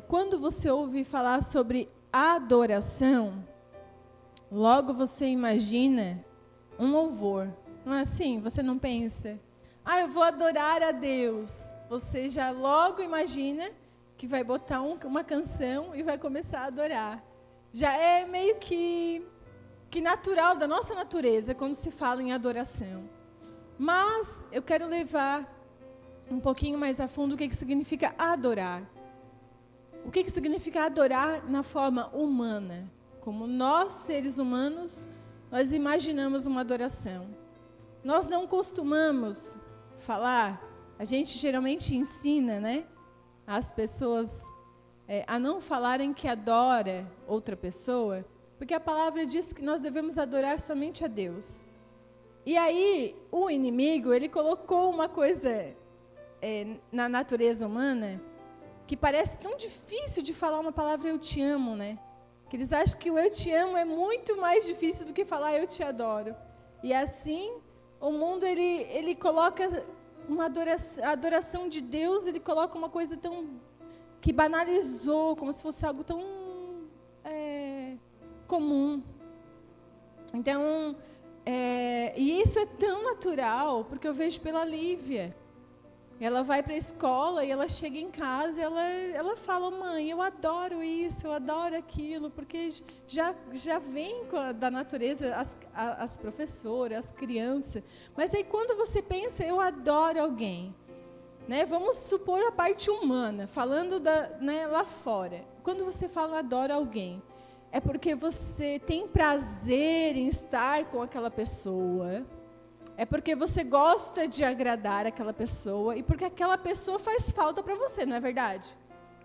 Quando você ouve falar sobre adoração, logo você imagina um louvor. Não é assim? Você não pensa, eu vou adorar a Deus. Você já logo imagina que vai botar uma canção e vai começar a adorar. Já é meio que natural, da nossa natureza, quando se fala em adoração. Mas eu quero levar um pouquinho mais a fundo o que significa adorar. O que significa adorar na forma humana? Como nós, seres humanos, nós imaginamos uma adoração. Nós não costumamos falar, a gente geralmente ensina, as pessoas a não falarem que adora outra pessoa, porque a palavra diz que nós devemos adorar somente a Deus. E aí, o inimigo, ele colocou uma coisa na natureza humana que parece tão difícil de falar uma palavra eu te amo, Que eles acham que o eu te amo é muito mais difícil do que falar eu te adoro. E assim, o mundo, ele coloca uma adoração de Deus, ele coloca uma coisa tão que banalizou, como se fosse algo tão comum. Então, e isso é tão natural, porque eu vejo pela Lívia. Ela vai para a escola e ela chega em casa e ela fala, mãe, eu adoro isso, eu adoro aquilo, porque já vem da natureza as professoras, as crianças. Mas aí quando você pensa, eu adoro alguém, vamos supor a parte humana, falando lá fora. Quando você fala adoro alguém, é porque você tem prazer em estar com aquela pessoa. É porque você gosta de agradar aquela pessoa e porque aquela pessoa faz falta para você, não é verdade?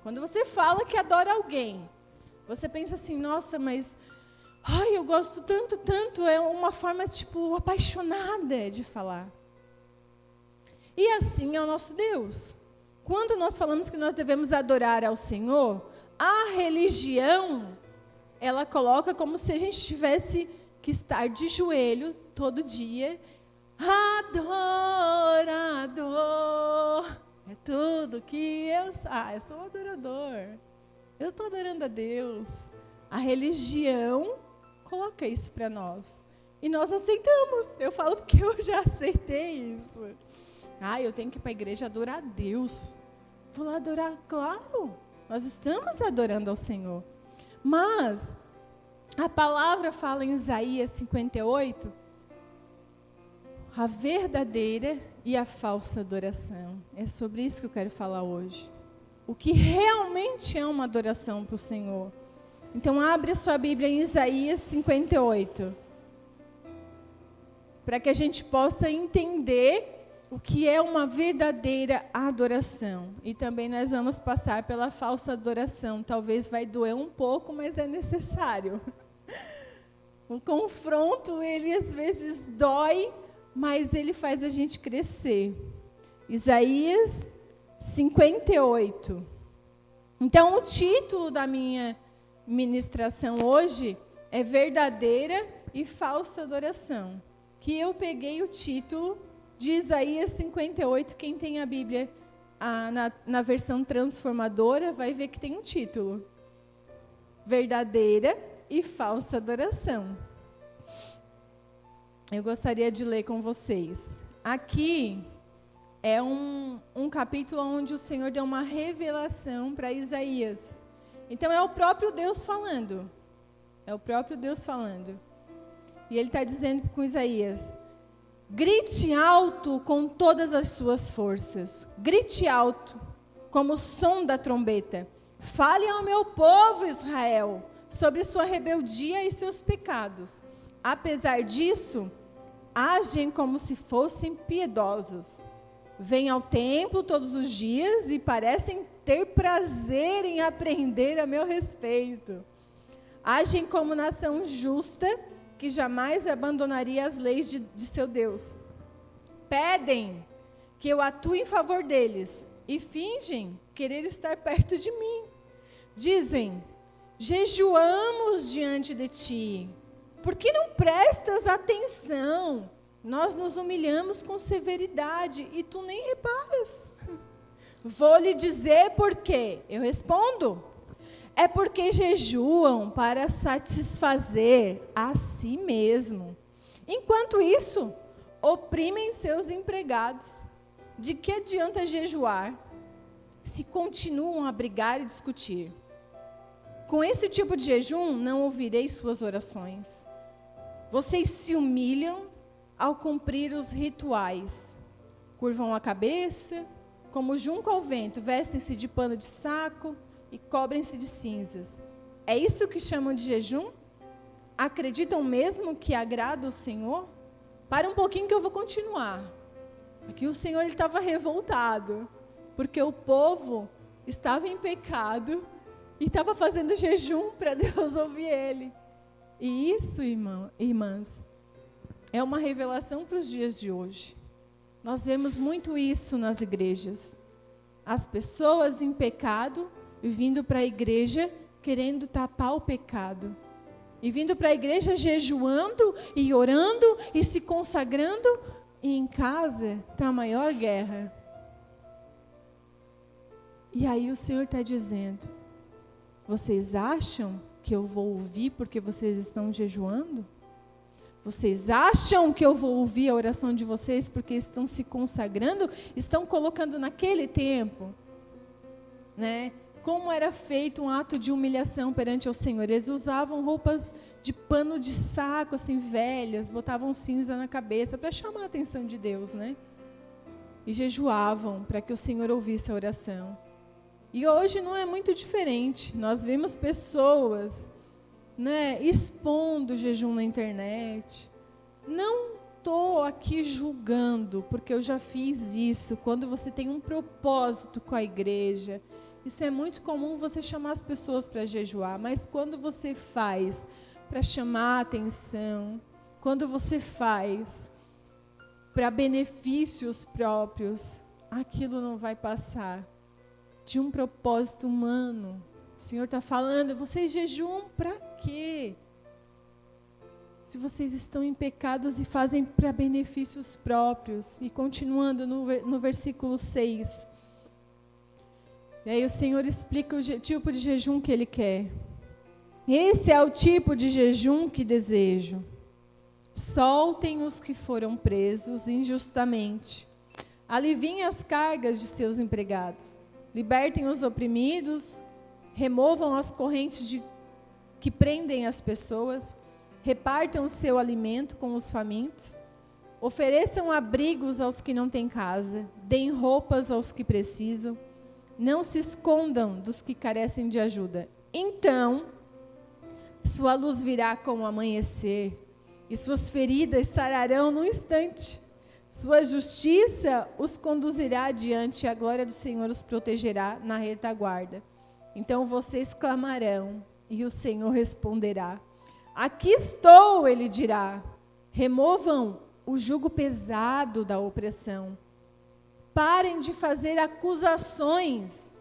Quando você fala que adora alguém, você pensa assim, nossa, mas eu gosto tanto, é uma forma apaixonada de falar. E assim é o nosso Deus. Quando nós falamos que nós devemos adorar ao Senhor, a religião, ela coloca como se a gente tivesse que estar de joelho todo dia. Adorador, é tudo que eu sou um adorador, eu estou adorando a Deus. A religião coloca isso para nós, e nós aceitamos. Eu falo porque eu já aceitei isso. Eu tenho que ir para a igreja adorar a Deus. Vou lá adorar, claro, nós estamos adorando ao Senhor. Mas a palavra fala em Isaías 58, a verdadeira e a falsa adoração. É sobre isso que eu quero falar hoje. O que realmente é uma adoração para o Senhor. Então, abre a sua Bíblia em Isaías 58. Para que a gente possa entender o que é uma verdadeira adoração. E também nós vamos passar pela falsa adoração. Talvez vai doer um pouco, mas é necessário. O confronto, ele às vezes dói, mas ele faz a gente crescer. Isaías 58. Então, o título da minha ministração hoje é Verdadeira e Falsa Adoração. Que eu peguei o título de Isaías 58. Quem tem a Bíblia na versão transformadora vai ver que tem um título. Verdadeira e Falsa Adoração. Eu gostaria de ler com vocês. Aqui é um capítulo onde o Senhor deu uma revelação para Isaías. Então é o próprio Deus falando. É o próprio Deus falando. E ele está dizendo com Isaías, grite alto com todas as suas forças. Grite alto, como o som da trombeta. Fale ao meu povo Israel sobre sua rebeldia e seus pecados. Apesar disso, agem como se fossem piedosos. Vêm ao templo todos os dias e parecem ter prazer em aprender a meu respeito. Agem como nação justa, que jamais abandonaria as leis de seu Deus. Pedem que eu atue em favor deles e fingem querer estar perto de mim. Dizem, jejuamos diante de ti. Por que não prestas atenção? Nós nos humilhamos com severidade e tu nem reparas. Vou lhe dizer por quê. Eu respondo: é porque jejuam para satisfazer a si mesmo. Enquanto isso, oprimem seus empregados. De que adianta jejuar se continuam a brigar e discutir? Com esse tipo de jejum, não ouvirei suas orações. Vocês se humilham ao cumprir os rituais. Curvam a cabeça, como junco ao vento, vestem-se de pano de saco e cobrem-se de cinzas. É isso que chamam de jejum? Acreditam mesmo que agrada o Senhor? Para um pouquinho que eu vou continuar. Aqui o Senhor estava revoltado, porque o povo estava em pecado e estava fazendo jejum para Deus ouvir ele. E isso, irmãs, é uma revelação para os dias de hoje. Nós vemos muito isso nas igrejas. As pessoas em pecado vindo para a igreja querendo tapar o pecado. E vindo para a igreja jejuando e orando e se consagrando. E em casa está a maior guerra. E aí o Senhor está dizendo: vocês acham que eu vou ouvir porque vocês estão jejuando? Vocês acham que eu vou ouvir a oração de vocês porque estão se consagrando? Estão colocando naquele tempo, né? Como era feito um ato de humilhação perante o Senhor. Eles usavam roupas de pano de saco, assim, velhas, botavam cinza na cabeça para chamar a atenção de Deus, né? E jejuavam para que o Senhor ouvisse a oração. E hoje não é muito diferente. Nós vemos pessoas, né, expondo o jejum na internet. Não estou aqui julgando, porque eu já fiz isso. Quando você tem um propósito com a igreja, isso é muito comum, você chamar as pessoas para jejuar. Mas quando você faz para chamar a atenção, quando você faz para benefícios próprios, aquilo não vai passar de um propósito humano. O Senhor está falando: vocês jejuam para quê? Se vocês estão em pecados e fazem para benefícios próprios. E continuando no versículo 6. E aí o Senhor explica o tipo de jejum que Ele quer. Esse é o tipo de jejum que desejo. Soltem os que foram presos injustamente. Aliviem as cargas de seus empregados. Libertem os oprimidos. Removam as correntes que prendem as pessoas. Repartam o seu alimento com os famintos. Ofereçam abrigos aos que não têm casa. Deem roupas aos que precisam. Não se escondam dos que carecem de ajuda. Então, sua luz virá como o amanhecer, e suas feridas sararão num instante. Sua justiça os conduzirá adiante, e a glória do Senhor os protegerá na retaguarda. Então vocês clamarão, e o Senhor responderá. Aqui estou, Ele dirá. Removam o jugo pesado da opressão. Parem de fazer acusações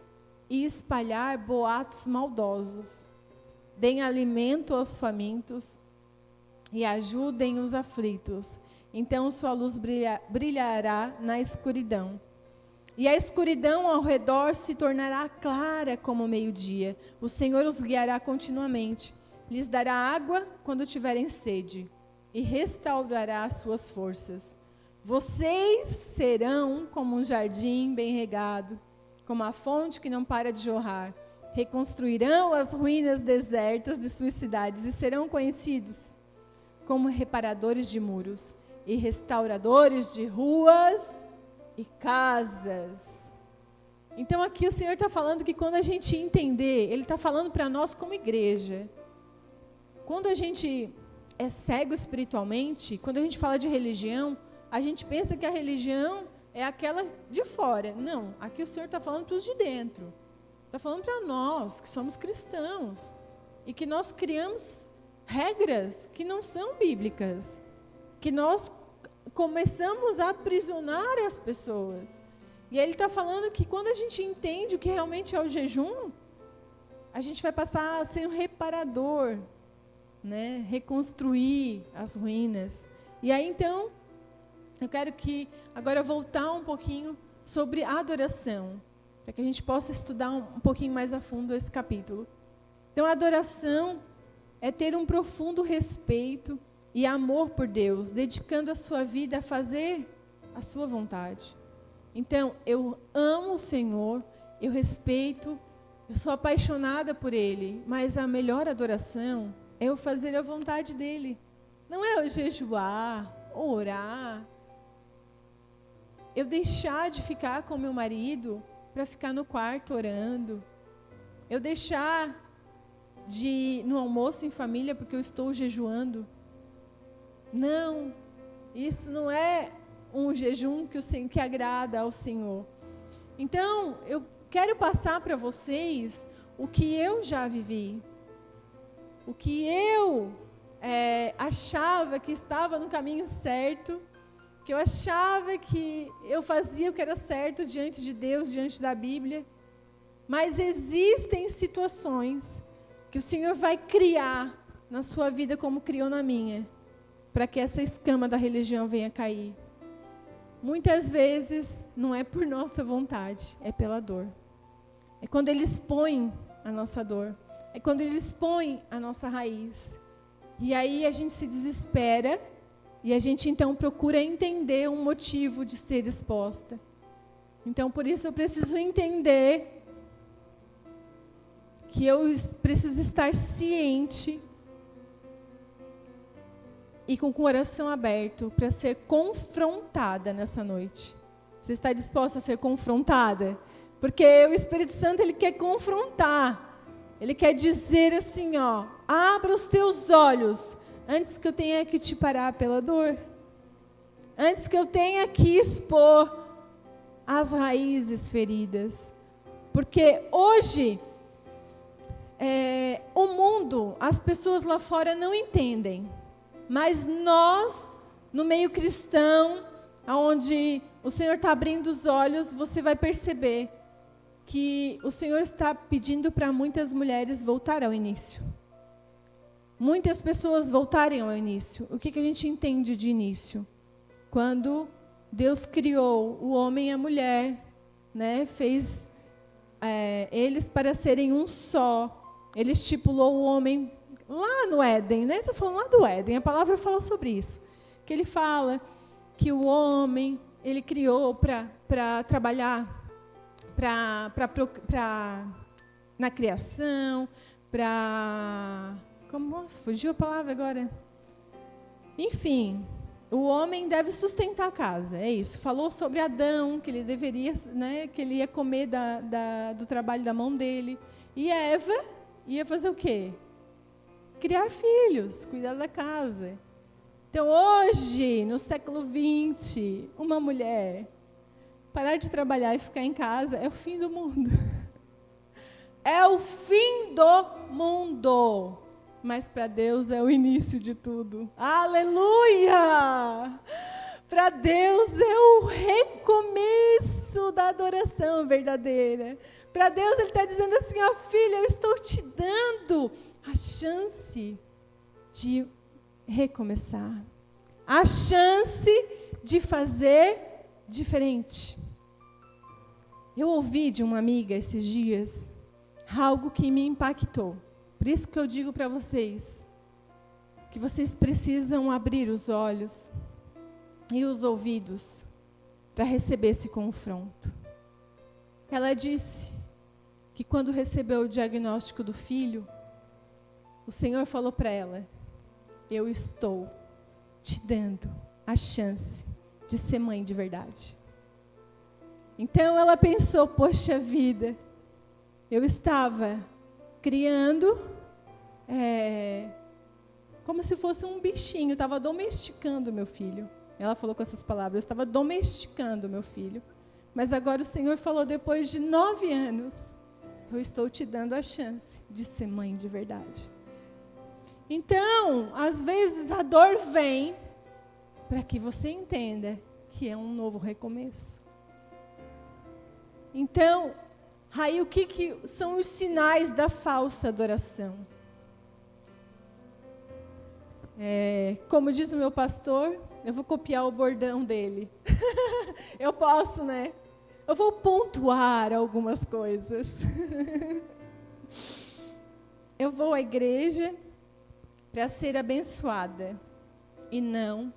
e espalhar boatos maldosos. Deem alimento aos famintos e ajudem os aflitos. Então sua luz brilhará na escuridão. E a escuridão ao redor se tornará clara como o meio-dia. O Senhor os guiará continuamente. Lhes dará água quando tiverem sede e restaurará as suas forças. Vocês serão como um jardim bem regado, como a fonte que não para de jorrar. Reconstruirão as ruínas desertas de suas cidades e serão conhecidos como reparadores de muros e restauradores de ruas e casas. Então aqui o Senhor está falando que quando a gente entender, Ele está falando para nós como igreja. Quando a gente é cego espiritualmente, quando a gente fala de religião, a gente pensa que a religião é aquela de fora. Não, aqui o Senhor está falando para os de dentro. Está falando para nós, que somos cristãos. E que nós criamos regras que não são bíblicas. Que nós começamos a aprisionar as pessoas. E Ele está falando que quando a gente entende o que realmente é o jejum, a gente vai passar a ser um reparador, né? Reconstruir as ruínas. E aí então, eu quero que agora voltar um pouquinho sobre a adoração. para que a gente possa estudar um pouquinho mais a fundo esse capítulo. Então, a adoração é ter um profundo respeito e amor por Deus, dedicando a sua vida a fazer a sua vontade. Então, eu amo o Senhor, eu respeito, eu sou apaixonada por Ele, mas a melhor adoração é eu fazer a vontade dEle. Não é eu jejuar, orar, eu deixar de ficar com meu marido para ficar no quarto orando, eu deixar de ir no almoço em família porque eu estou jejuando. Não, isso não é um jejum que agrada ao Senhor. Então, eu quero passar para vocês o que eu já vivi, o que eu achava que estava no caminho certo, que eu achava que eu fazia o que era certo diante de Deus, diante da Bíblia. Mas existem situações que o Senhor vai criar na sua vida como criou na minha, para que essa escama da religião venha cair. Muitas vezes não é por nossa vontade, é pela dor. É quando Ele expõe a nossa dor. É quando Ele expõe a nossa raiz. E aí a gente se desespera e a gente então procura entender um motivo de ser exposta. Então, por isso eu preciso entender que eu preciso estar ciente e com o coração aberto para ser confrontada nessa noite. Você está disposta a ser confrontada? Porque o Espírito Santo, ele quer confrontar. Ele quer dizer assim, ó, abra os teus olhos antes que eu tenha que te parar pela dor. Antes que eu tenha que expor as raízes feridas. Porque hoje, o mundo, as pessoas lá fora não entendem. Mas nós, no meio cristão, onde o Senhor está abrindo os olhos, você vai perceber que o Senhor está pedindo para muitas mulheres voltar ao início. Muitas pessoas voltarem ao início. O que a gente entende de início? Quando Deus criou o homem e a mulher, né, fez eles para serem um só. Ele estipulou o homem lá no Éden, né? Estou falando lá do Éden, a palavra fala sobre isso. Que ele fala que o homem, ele criou para trabalhar na criação, Nossa, fugiu a palavra agora. Enfim, o homem deve sustentar a casa, é isso. Falou sobre Adão, que ele deveria, né, que ele ia comer do trabalho da mão dele. E Eva ia fazer o quê? Criar filhos, cuidar da casa. Então, hoje, no século XX, uma mulher parar de trabalhar e ficar em casa é o fim do mundo. É o fim do mundo. Mas para Deus é o início de tudo. Aleluia! Para Deus é o recomeço da adoração verdadeira. Para Deus Ele está dizendo assim, ó, filha, eu estou te dando a chance de recomeçar. A chance de fazer diferente. Eu ouvi de uma amiga esses dias algo que me impactou. Por isso que eu digo para vocês que vocês precisam abrir os olhos e os ouvidos para receber esse confronto. Ela disse que quando recebeu o diagnóstico do filho, o Senhor falou para ela, eu estou te dando a chance de ser mãe de verdade. Então ela pensou, poxa vida, eu estava criando como se fosse um bichinho, eu estava domesticando meu filho. Ela falou com essas palavras, eu estava domesticando meu filho. Mas agora o Senhor falou, depois de 9 anos, eu estou te dando a chance de ser mãe de verdade. Então, às vezes a dor vem para que você entenda que é um novo recomeço. Então, aí o que são os sinais da falsa adoração? Como diz o meu pastor, eu vou copiar o bordão dele. Eu posso, né? Eu vou pontuar algumas coisas. Eu vou à igreja para ser abençoada e não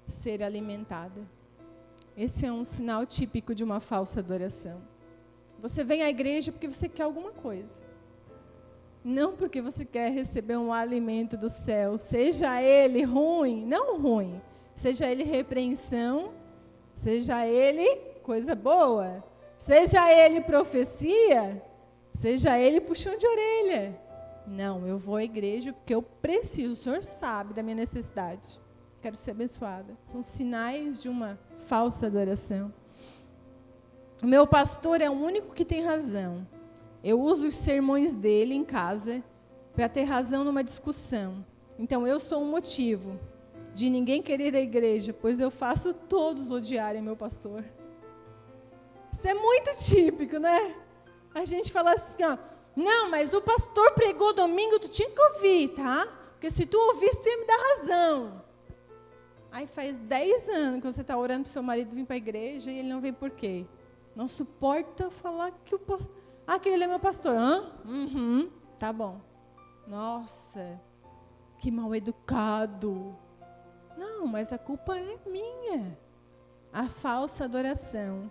ser alimentada. Esse é um sinal típico de uma falsa adoração. Você vem à igreja porque você quer alguma coisa. Não porque você quer receber um alimento do céu, seja ele ruim, não ruim, seja ele repreensão, seja ele coisa boa, seja ele profecia, seja ele puxão de orelha. Não, eu vou à igreja porque eu preciso, o Senhor sabe da minha necessidade. Quero ser abençoada. São sinais de uma falsa adoração. O meu pastor é o único que tem razão. Eu uso os sermões dele em casa para ter razão numa discussão. Então, eu sou um motivo de ninguém querer ir à igreja, pois eu faço todos odiarem meu pastor. Isso é muito típico, né? A gente fala assim, ó, não, mas o pastor pregou domingo, tu tinha que ouvir, tá? Porque se tu ouvisse, tu ia me dar razão. Aí faz 10 anos que você está orando para o seu marido vir para a igreja e ele não vem por quê? Não suporta falar que o pastor... Ah, aquele é meu pastor. Hã? Tá bom. Nossa, que mal educado. Não, mas a culpa é minha. A falsa adoração.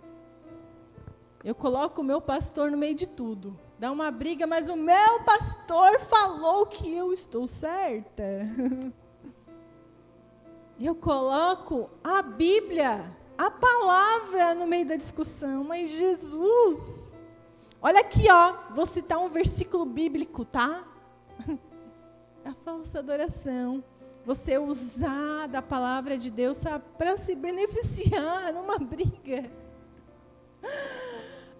Eu coloco o meu pastor no meio de tudo. Dá uma briga, mas o meu pastor falou que eu estou certa. Eu coloco a Bíblia, a palavra no meio da discussão. Mas Jesus... Olha aqui, ó, vou citar um versículo bíblico, tá? A falsa adoração. Você usar da palavra de Deus para se beneficiar numa briga.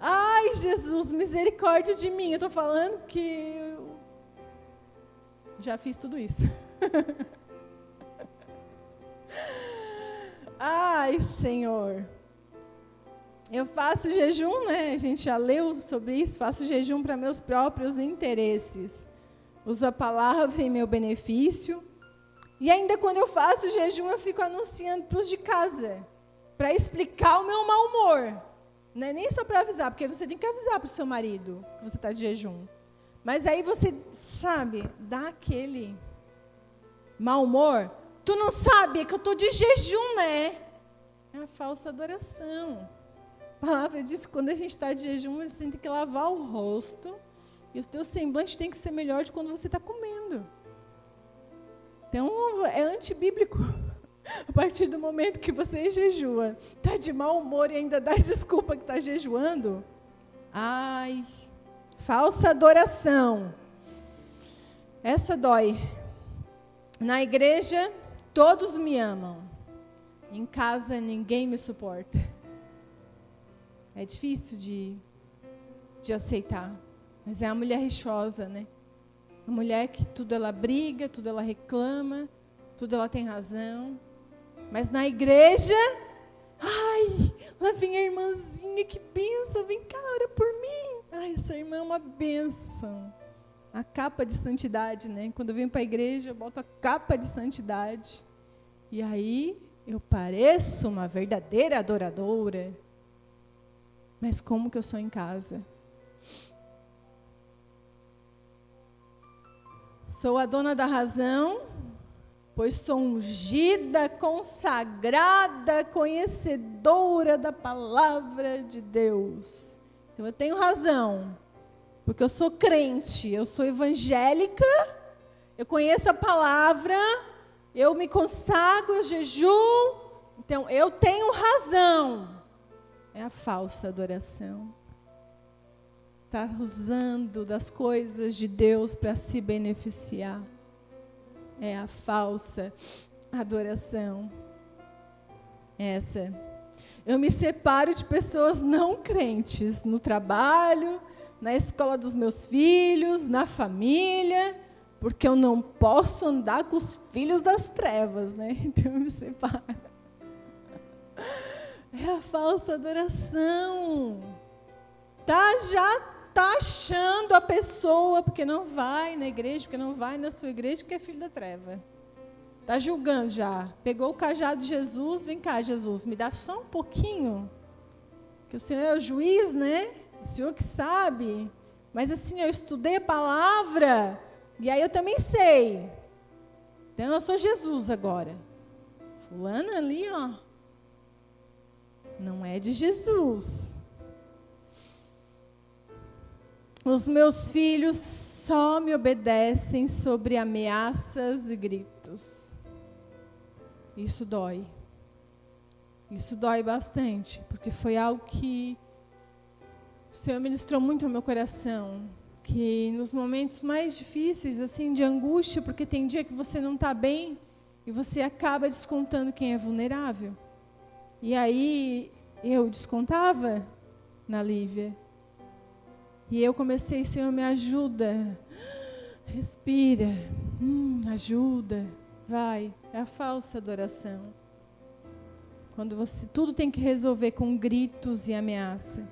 Ai, Jesus, misericórdia de mim. Eu estou falando que eu já fiz tudo isso. Ai, Senhor. Eu faço jejum, né? A gente já leu sobre isso. Faço jejum para meus próprios interesses. Uso a palavra em meu benefício. E ainda quando eu faço jejum, eu fico anunciando para os de casa. Para explicar o meu mau humor. Não é nem só para avisar, porque você tem que avisar para o seu marido que você está de jejum. Mas aí você, sabe, dá aquele mau humor. Tu não sabe que eu estou de jejum, né? É a falsa adoração. A palavra diz que quando a gente está de jejum, você tem que lavar o rosto. E o teu semblante tem que ser melhor de quando você está comendo. Então, é antibíblico. A partir do momento que você jejua, está de mau humor e ainda dá desculpa que está jejuando. Ai, falsa adoração. Essa dói. Na igreja, todos me amam. Em casa, ninguém me suporta. É difícil de aceitar. Mas é a mulher rixosa, né? A mulher que tudo ela briga, tudo ela reclama, tudo ela tem razão. Mas na igreja, ai, lá vem a irmãzinha, que bênção, vem cá, ora por mim. Ai, essa irmã é uma bênção. A capa de santidade, né? Quando eu venho para a igreja, eu boto a capa de santidade. E aí, eu pareço uma verdadeira adoradora. Mas como que eu sou em casa? Sou a dona da razão, pois sou ungida, consagrada, conhecedora da palavra de Deus. Então eu tenho razão, porque eu sou crente, eu sou evangélica, eu conheço a palavra, eu me consagro, eu jejum, então eu tenho razão. É a falsa adoração. Está usando das coisas de Deus para se beneficiar. É a falsa adoração. Essa. Eu me separo de pessoas não crentes no trabalho, na escola dos meus filhos, na família, porque eu não posso andar com os filhos das trevas, né? Então eu me separo. É a falsa adoração. Já taxando a pessoa porque não vai na igreja, porque não vai na sua igreja, que é filho da treva. Está julgando já. Pegou o cajado de Jesus, vem cá, Jesus, me dá só um pouquinho, que que o Senhor é o juiz, né? O Senhor que sabe. Mas assim, eu estudei a palavra, e aí eu também sei. Então eu sou Jesus agora. Fulana ali, ó, não é de Jesus. Os meus filhos só me obedecem sobre ameaças e gritos. Isso dói. Isso dói bastante, porque foi algo que o Senhor ministrou muito ao meu coração. Que nos momentos mais difíceis, assim, de angústia, porque tem dia que você não está bem e você acaba descontando quem é vulnerável. E aí eu descontava na Lívia. E eu comecei, Senhor, me ajuda. Respira. Ajuda. Vai. É a falsa adoração. Quando você tudo tem que resolver com gritos e ameaça.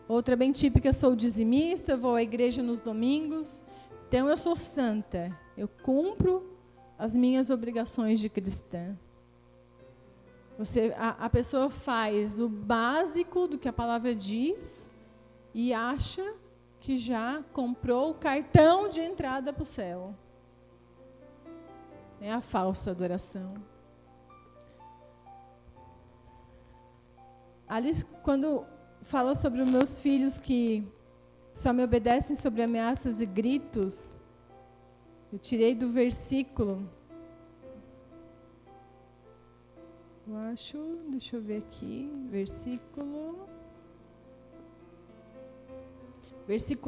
Outra bem típica, sou dizimista, vou à igreja nos domingos. Então eu sou santa. Eu cumpro as minhas obrigações de cristã. A pessoa faz o básico do que a palavra diz e acha que já comprou o cartão de entrada para o céu. É a falsa adoração. Ali, quando fala sobre os meus filhos que só me obedecem sobre ameaças e gritos, eu tirei do versículo, deixa eu ver aqui, versículo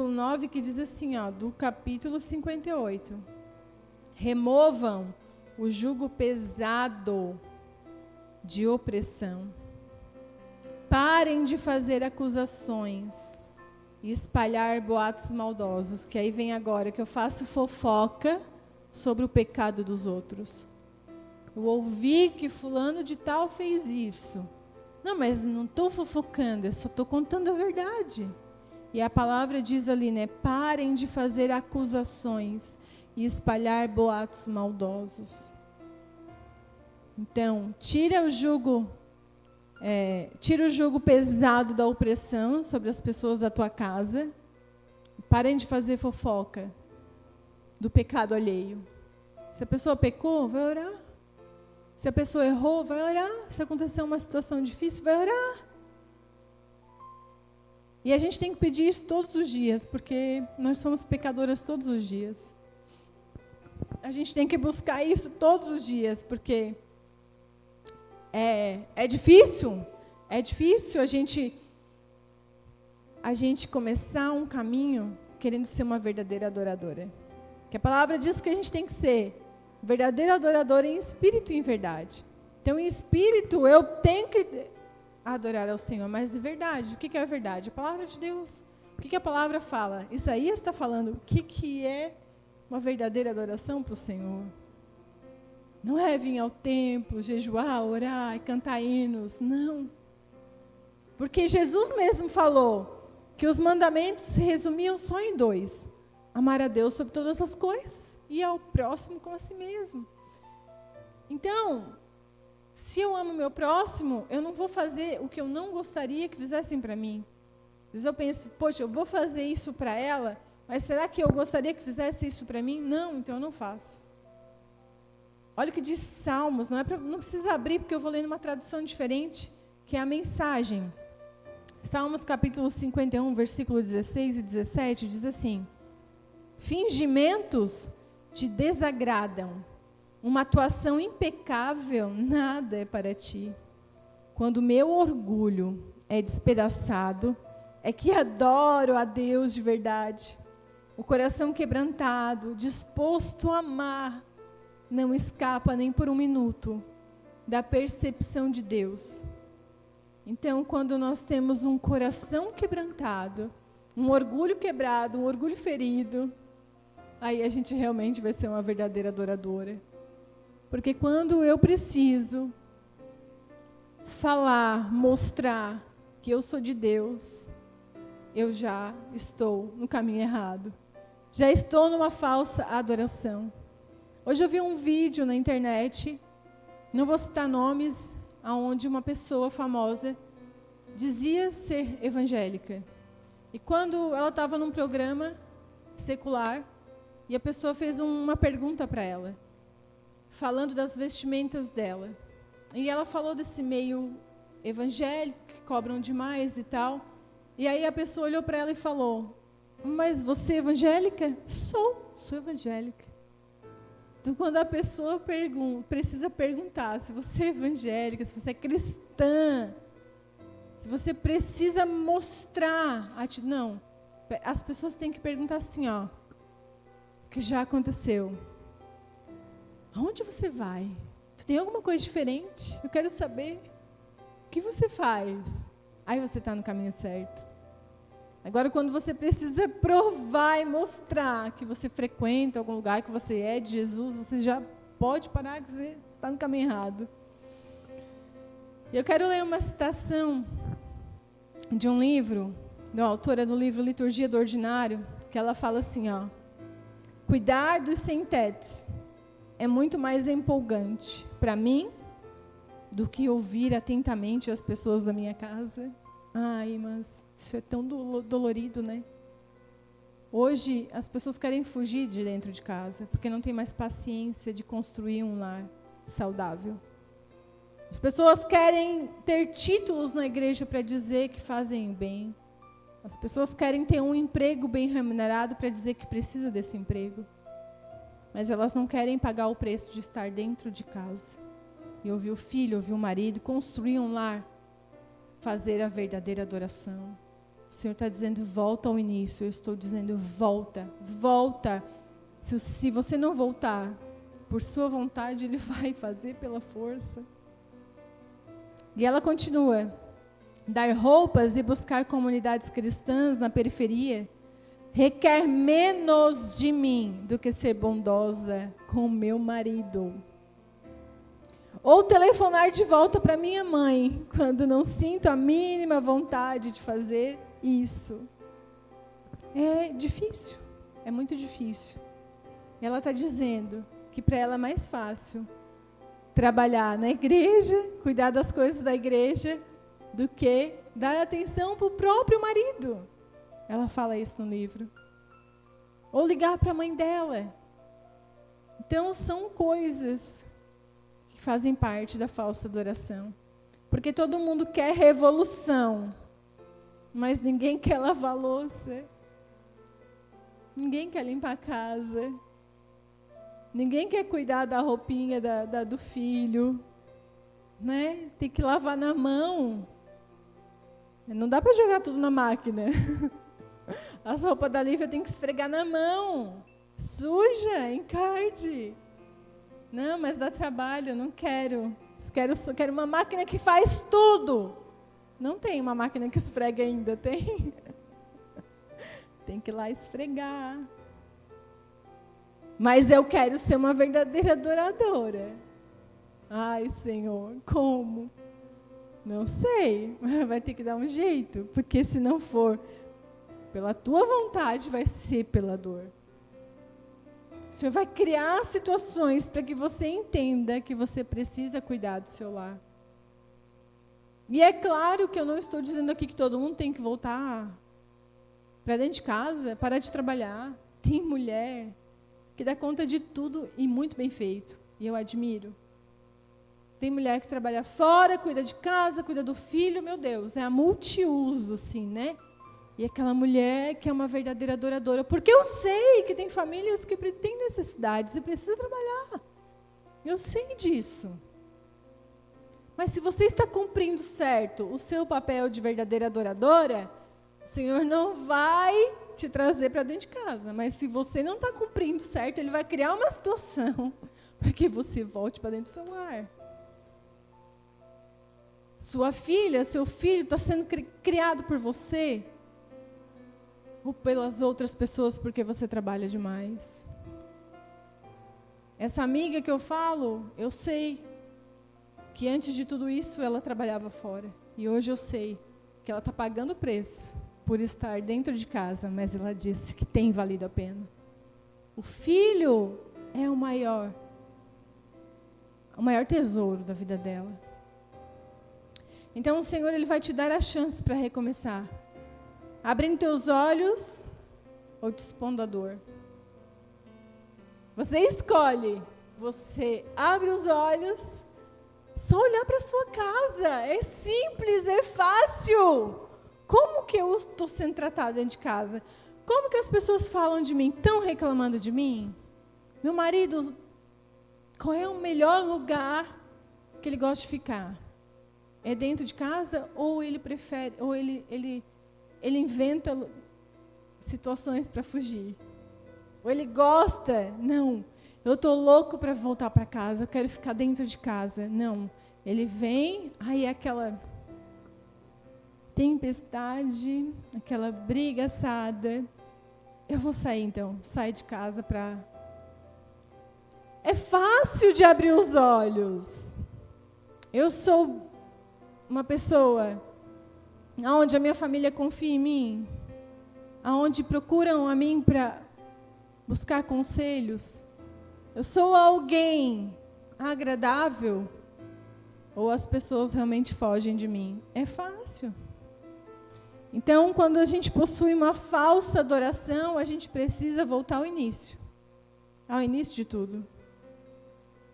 9, que diz assim, ó, do capítulo 58. Removam o jugo pesado de opressão. Parem de fazer acusações e espalhar boatos maldosos, que aí vem agora que eu faço fofoca sobre o pecado dos outros. Eu ouvi que fulano de tal fez isso. Não, mas não estou fofocando, eu só estou contando a verdade. E a palavra diz ali, né? Parem de fazer acusações e espalhar boatos maldosos. Então, tira o jugo pesado da opressão sobre as pessoas da tua casa. Parem de fazer fofoca do pecado alheio. Se a pessoa pecou, vai orar. Se a pessoa errou, vai orar. Se aconteceu uma situação difícil, vai orar. E a gente tem que pedir isso todos os dias, porque nós somos pecadoras todos os dias. A gente tem que buscar isso todos os dias, porque é difícil a gente começar um caminho querendo ser uma verdadeira adoradora. Que a palavra diz que a gente tem que ser verdadeira adoradora em espírito e em verdade. Então, em espírito, eu tenho que adorar ao Senhor, mas de verdade. O que é a verdade? A palavra de Deus. O que a palavra fala? Isaías está falando o que é uma verdadeira adoração para o Senhor. Não é vir ao templo, jejuar, orar e cantar hinos. Não. Porque Jesus mesmo falou que os mandamentos se resumiam só em 2. Amar a Deus sobre todas as coisas e ao próximo como a si mesmo. Então, se eu amo meu próximo, eu não vou fazer o que eu não gostaria que fizessem para mim. Às vezes eu penso, poxa, eu vou fazer isso para ela, mas será que eu gostaria que fizesse isso para mim? Não, então eu não faço. Olha o que diz Salmos, não precisa abrir, porque eu vou ler numa tradução diferente, que é a mensagem. Salmos capítulo 51, versículo 16 e 17, diz assim: fingimentos te desagradam, uma atuação impecável nada é para ti. Quando meu orgulho é despedaçado, é que adoro a Deus de verdade. O coração quebrantado, disposto a amar, não escapa nem por um minuto da percepção de Deus. Então, quando nós temos um coração quebrantado, um orgulho quebrado, um orgulho ferido, aí a gente realmente vai ser uma verdadeira adoradora. Porque quando eu preciso falar, mostrar que eu sou de Deus, eu já estou no caminho errado. Já estou numa falsa adoração. Hoje eu vi um vídeo na internet, não vou citar nomes, onde uma pessoa famosa dizia ser evangélica. E quando ela estava num programa secular, e a pessoa fez uma pergunta para ela, falando das vestimentas dela. E ela falou desse meio evangélico, que cobram demais e tal. E aí a pessoa olhou para ela e falou: mas você é evangélica? Sou evangélica. Então, quando a pessoa precisa perguntar se você é evangélica, se você é cristã, se você precisa mostrar, não, as pessoas têm que perguntar assim, ó, que já aconteceu. Aonde você vai? Tu tem alguma coisa diferente? Eu quero saber. O que você faz? Aí você está no caminho certo. Agora, quando você precisa provar e mostrar que você frequenta algum lugar, que você é de Jesus, você já pode parar, que você está no caminho errado. Eu quero ler uma citação de um livro, da autora do livro Liturgia do Ordinário, que ela fala assim, ó: cuidar dos sem-tetos é muito mais empolgante para mim do que ouvir atentamente as pessoas da minha casa. Ai, mas isso é tão dolorido, né? Hoje, as pessoas querem fugir de dentro de casa, porque não tem mais paciência de construir um lar saudável. As pessoas querem ter títulos na igreja para dizer que fazem bem. As pessoas querem ter um emprego bem remunerado para dizer que precisa desse emprego. Mas elas não querem pagar o preço de estar dentro de casa. E ouvir o filho, ouvir o marido, construir um lar, fazer a verdadeira adoração. O Senhor está dizendo, volta ao início. Eu estou dizendo, volta, volta. Se você não voltar por sua vontade, Ele vai fazer pela força. E ela continua: dar roupas e buscar comunidades cristãs na periferia requer menos de mim do que ser bondosa com meu marido. Ou telefonar de volta para minha mãe, quando não sinto a mínima vontade de fazer isso. É difícil, é muito difícil. Ela está dizendo que para ela é mais fácil trabalhar na igreja, cuidar das coisas da igreja, do que dar atenção para o próprio marido. Ela fala isso no livro. Ou ligar para a mãe dela. Então, são coisas que fazem parte da falsa adoração. Porque todo mundo quer revolução, mas ninguém quer lavar louça. Ninguém quer limpar a casa. Ninguém quer cuidar da roupinha do filho. Né? Tem que lavar na mão. Não dá para jogar tudo na máquina. As roupas da Lívia tem que esfregar na mão. Suja, encarde. Não, mas dá trabalho, não quero. Quero uma máquina que faz tudo. Não tem uma máquina que esfrega ainda, tem? Tem que ir lá esfregar. Mas eu quero ser uma verdadeira adoradora. Ai, Senhor, como? Não sei, vai ter que dar um jeito, porque se não for pela tua vontade, vai ser pela dor. O Senhor vai criar situações para que você entenda que você precisa cuidar do seu lar. E é claro que eu não estou dizendo aqui que todo mundo tem que voltar para dentro de casa, parar de trabalhar. Tem mulher que dá conta de tudo e muito bem feito, e eu admiro. Tem mulher que trabalha fora, cuida de casa, cuida do filho, meu Deus, é a multiuso, assim, né? E aquela mulher que é uma verdadeira adoradora, porque eu sei que tem famílias que têm necessidades e precisam trabalhar. Eu sei disso. Mas se você está cumprindo certo o seu papel de verdadeira adoradora, o Senhor não vai te trazer para dentro de casa. Mas se você não está cumprindo certo, Ele vai criar uma situação para que você volte para dentro do seu lar. Sua filha, seu filho está sendo criado por você ou pelas outras pessoas porque você trabalha demais. Essa amiga que eu falo, eu sei que antes de tudo isso ela trabalhava fora. E hoje eu sei que ela está pagando o preço por estar dentro de casa, mas ela disse que tem valido a pena. O filho é o maior tesouro da vida dela. Então o Senhor, Ele vai te dar a chance para recomeçar. Abrindo teus olhos ou te expondo a dor. Você escolhe. Você abre os olhos, só olhar para a sua casa. É simples, é fácil. Como que eu estou sendo tratada dentro de casa? Como que as pessoas falam de mim? Estão reclamando de mim? Meu marido, qual é o melhor lugar que ele gosta de ficar? É dentro de casa ou ele prefere, ou ele inventa situações para fugir? Ou ele gosta? Não, eu estou louco para voltar para casa, eu quero ficar dentro de casa. Não, ele vem, aí é aquela tempestade, aquela briga assada. Eu vou sair então, sair de casa para... É fácil de abrir os olhos. Eu sou uma pessoa onde a minha família confia em mim, onde procuram a mim para buscar conselhos. Eu sou alguém agradável ou as pessoas realmente fogem de mim? É fácil. Então, quando a gente possui uma falsa adoração, a gente precisa voltar ao início de tudo.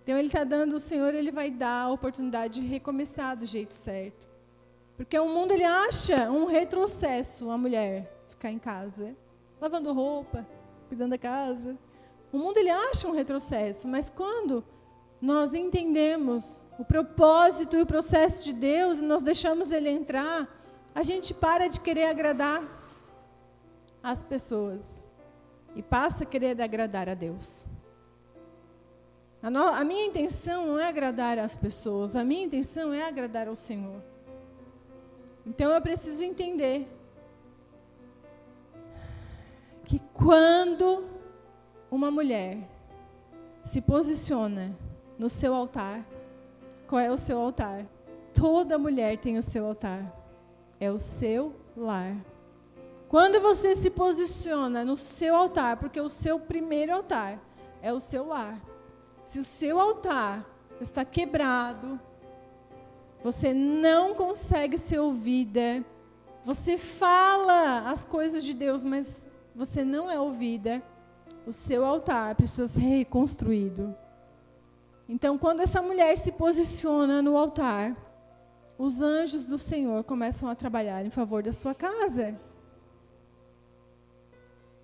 Então, Ele está dando, o Senhor, Ele vai dar a oportunidade de recomeçar do jeito certo. Porque o mundo, ele acha um retrocesso a mulher ficar em casa, lavando roupa, cuidando da casa. O mundo, ele acha um retrocesso, mas quando nós entendemos o propósito e o processo de Deus, e nós deixamos Ele entrar, a gente para de querer agradar as pessoas e passa a querer agradar a Deus. A minha intenção não é agradar as pessoas, a minha intenção é agradar ao Senhor. Então eu preciso entender que quando uma mulher se posiciona no seu altar, qual é o seu altar? Toda mulher tem o seu altar. É o seu lar. Quando você se posiciona no seu altar, porque o seu primeiro altar é o seu lar. Se o seu altar está quebrado, você não consegue ser ouvida, você fala as coisas de Deus, mas você não é ouvida, o seu altar precisa ser reconstruído. Então, quando essa mulher se posiciona no altar, os anjos do Senhor começam a trabalhar em favor da sua casa.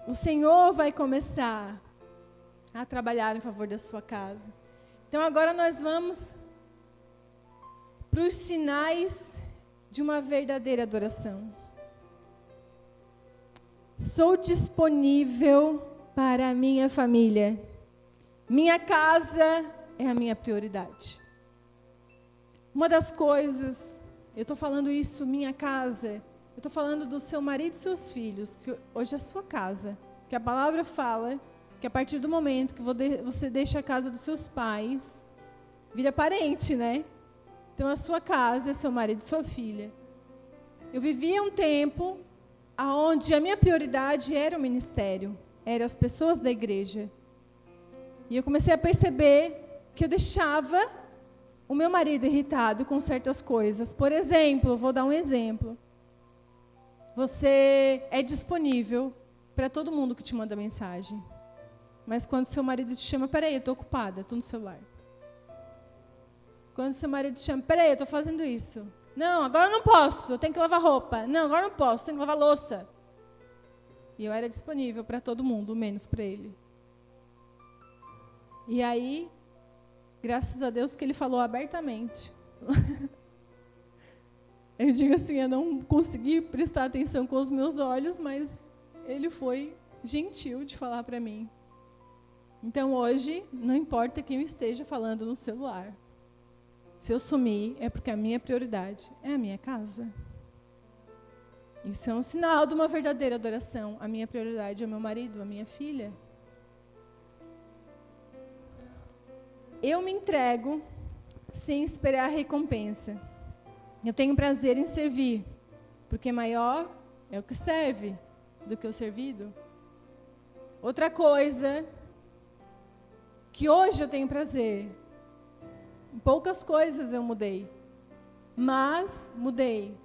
O Senhor vai começar a trabalhar em favor da sua casa. Então, agora nós vamos para os sinais de uma verdadeira adoração. Sou disponível para a minha família. Minha casa é a minha prioridade. Uma das coisas, eu estou falando isso, minha casa, eu estou falando do seu marido e seus filhos, que hoje é a sua casa. Que a palavra fala que a partir do momento que você deixa a casa dos seus pais, vira parente, né? Então a sua casa é seu marido e sua filha. Eu vivia um tempo onde a minha prioridade era o ministério, eram as pessoas da igreja. E eu comecei a perceber que eu deixava o meu marido irritado com certas coisas. Por exemplo, vou dar um exemplo. Você é disponível para todo mundo que te manda mensagem. Mas quando seu marido te chama, peraí, eu estou ocupada, estou no celular. Quando seu marido te chama, peraí, eu estou fazendo isso. Não, agora eu não posso, eu tenho que lavar roupa. Não, agora eu não posso, eu tenho que lavar louça. E eu era disponível para todo mundo, menos para ele. E aí, graças a Deus que ele falou abertamente. Eu digo assim, eu não consegui prestar atenção com os meus olhos, mas ele foi gentil de falar para mim. Então hoje, não importa quem eu esteja falando no celular. Se eu sumir, é porque a minha prioridade é a minha casa. Isso é um sinal de uma verdadeira adoração. A minha prioridade é o meu marido, a minha filha. Eu me entrego sem esperar a recompensa. Eu tenho prazer em servir, porque maior é o que serve do que o servido. Outra coisa que hoje eu tenho prazer, em poucas coisas eu mudei. Mas mudei.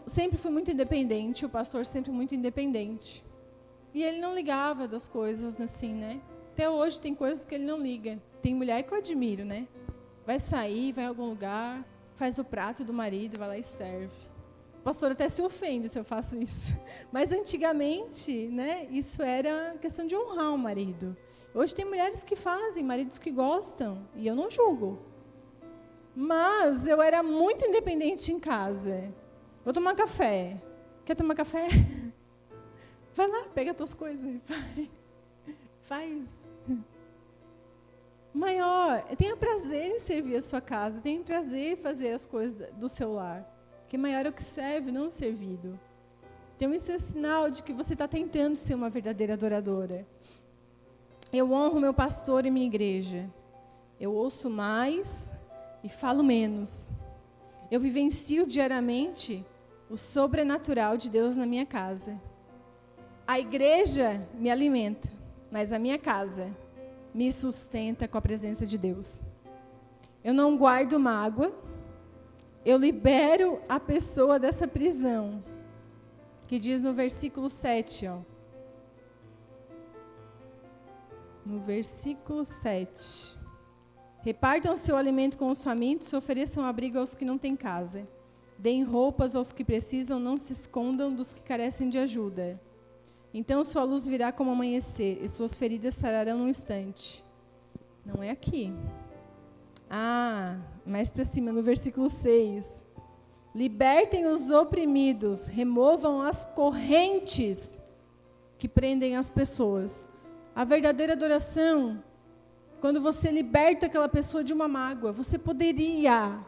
Sempre fui muito independente, o pastor sempre muito independente. E ele não ligava das coisas assim, né? Até hoje tem coisas que ele não liga. Tem mulher que eu admiro, né? Vai sair, vai a algum lugar, faz o prato do marido, vai lá e serve. O pastor até se ofende se eu faço isso. Mas antigamente, né, isso era questão de honrar o marido. Hoje tem mulheres que fazem, maridos que gostam, e eu não julgo. Mas eu era muito independente em casa. Vou tomar café. Quer tomar café? Vai lá, pega as tuas coisas. Vai. Faz. Maior, tenha prazer em servir a sua casa. Tenha prazer em fazer as coisas do seu lar. Porque maior é o que serve, não o servido. Então isso é sinal de que você está tentando ser uma verdadeira adoradora. Eu honro meu pastor e minha igreja. Eu ouço mais e falo menos. Eu vivencio diariamente o sobrenatural de Deus na minha casa. A igreja me alimenta, mas a minha casa me sustenta com a presença de Deus. Eu não guardo mágoa, eu libero a pessoa dessa prisão, que diz no versículo 7, ó. No versículo 7. Repartam o seu alimento com os famintos, ofereçam abrigo aos que não têm casa. Deem roupas aos que precisam, não se escondam dos que carecem de ajuda. Então sua luz virá como amanhecer, e suas feridas sararão num instante. Não é aqui. Mais para cima, no versículo 6. Libertem os oprimidos, removam as correntes que prendem as pessoas. A verdadeira adoração, quando você liberta aquela pessoa de uma mágoa, você poderia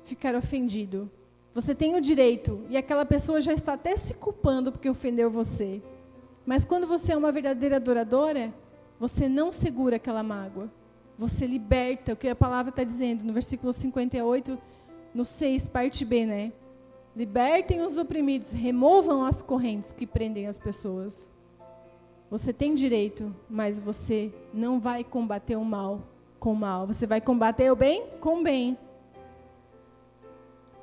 ficar ofendido. Você tem o direito, e aquela pessoa já está até se culpando porque ofendeu você. Mas quando você é uma verdadeira adoradora, você não segura aquela mágoa. Você liberta, o que a palavra está dizendo, no versículo 58, no 6, parte B, né? Libertem os oprimidos, removam as correntes que prendem as pessoas. Você tem direito, mas você não vai combater o mal com o mal. Você vai combater o bem com o bem.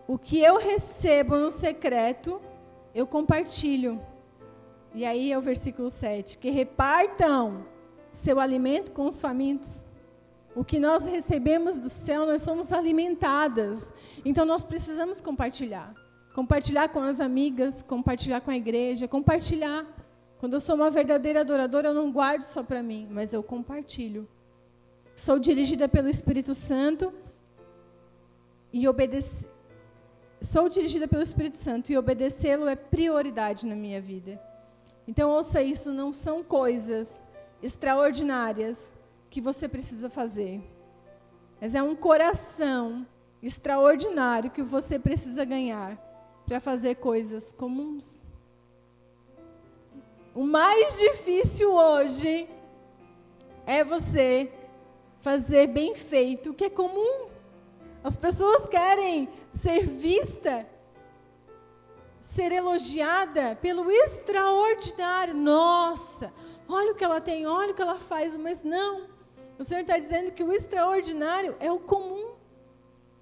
O que eu recebo no secreto, eu compartilho. E aí é o versículo 7. Que repartam seu alimento com os famintos. O que nós recebemos do céu, nós somos alimentadas. Então nós precisamos compartilhar. Compartilhar com as amigas, compartilhar com a igreja, compartilhar. Quando eu sou uma verdadeira adoradora, eu não guardo só para mim, mas eu compartilho. Sou dirigida pelo Espírito Santo e Sou dirigida pelo Espírito Santo e obedecê-lo é prioridade na minha vida. Então, ouça isso, não são coisas extraordinárias que você precisa fazer. Mas é um coração extraordinário que você precisa ganhar para fazer coisas comuns. O mais difícil hoje é você fazer bem feito o que é comum. As pessoas querem ser vista, ser elogiada pelo extraordinário. Nossa, olha o que ela tem, olha o que ela faz, mas não. O Senhor está dizendo que o extraordinário é o comum.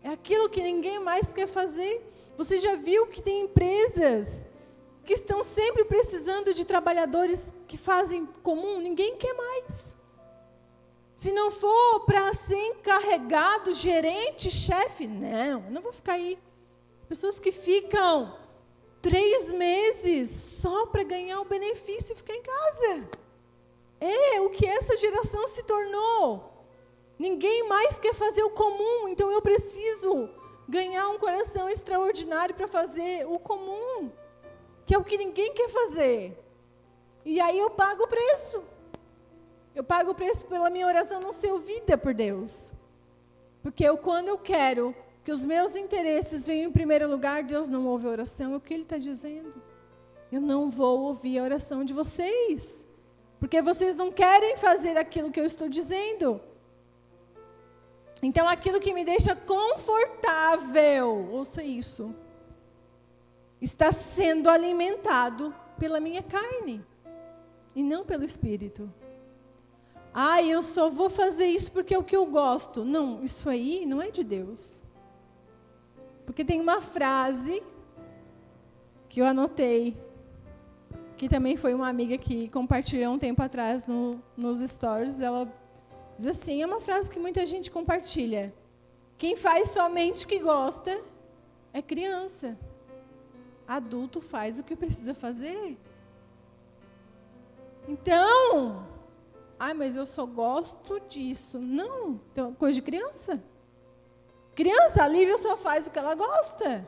É aquilo que ninguém mais quer fazer. Você já viu que tem empresas que estão sempre precisando de trabalhadores que fazem comum? Ninguém quer mais. Se não for para ser encarregado, gerente, chefe, não vou ficar aí. Pessoas que ficam 3 meses só para ganhar o benefício e ficar em casa. É o que essa geração se tornou. Ninguém mais quer fazer o comum, então eu preciso ganhar um coração extraordinário para fazer o comum, que é o que ninguém quer fazer. E aí eu pago o preço. Eu pago o preço pela minha oração não ser ouvida por Deus. Porque quando eu quero que os meus interesses venham em primeiro lugar, Deus não ouve a oração, é o que Ele está dizendo. Eu não vou ouvir a oração de vocês. Porque vocês não querem fazer aquilo que eu estou dizendo. Então, aquilo que me deixa confortável, ouça isso, está sendo alimentado pela minha carne e não pelo Espírito. Eu só vou fazer isso porque é o que eu gosto. Não, isso aí não é de Deus. Porque tem uma frase que eu anotei, que também foi uma amiga que compartilhou um tempo atrás nos stories. Ela diz assim, é uma frase que muita gente compartilha. Quem faz somente o que gosta é criança. Adulto faz o que precisa fazer. Então, mas eu só gosto disso. Não, então, coisa de criança. Criança, a Lívia só faz o que ela gosta.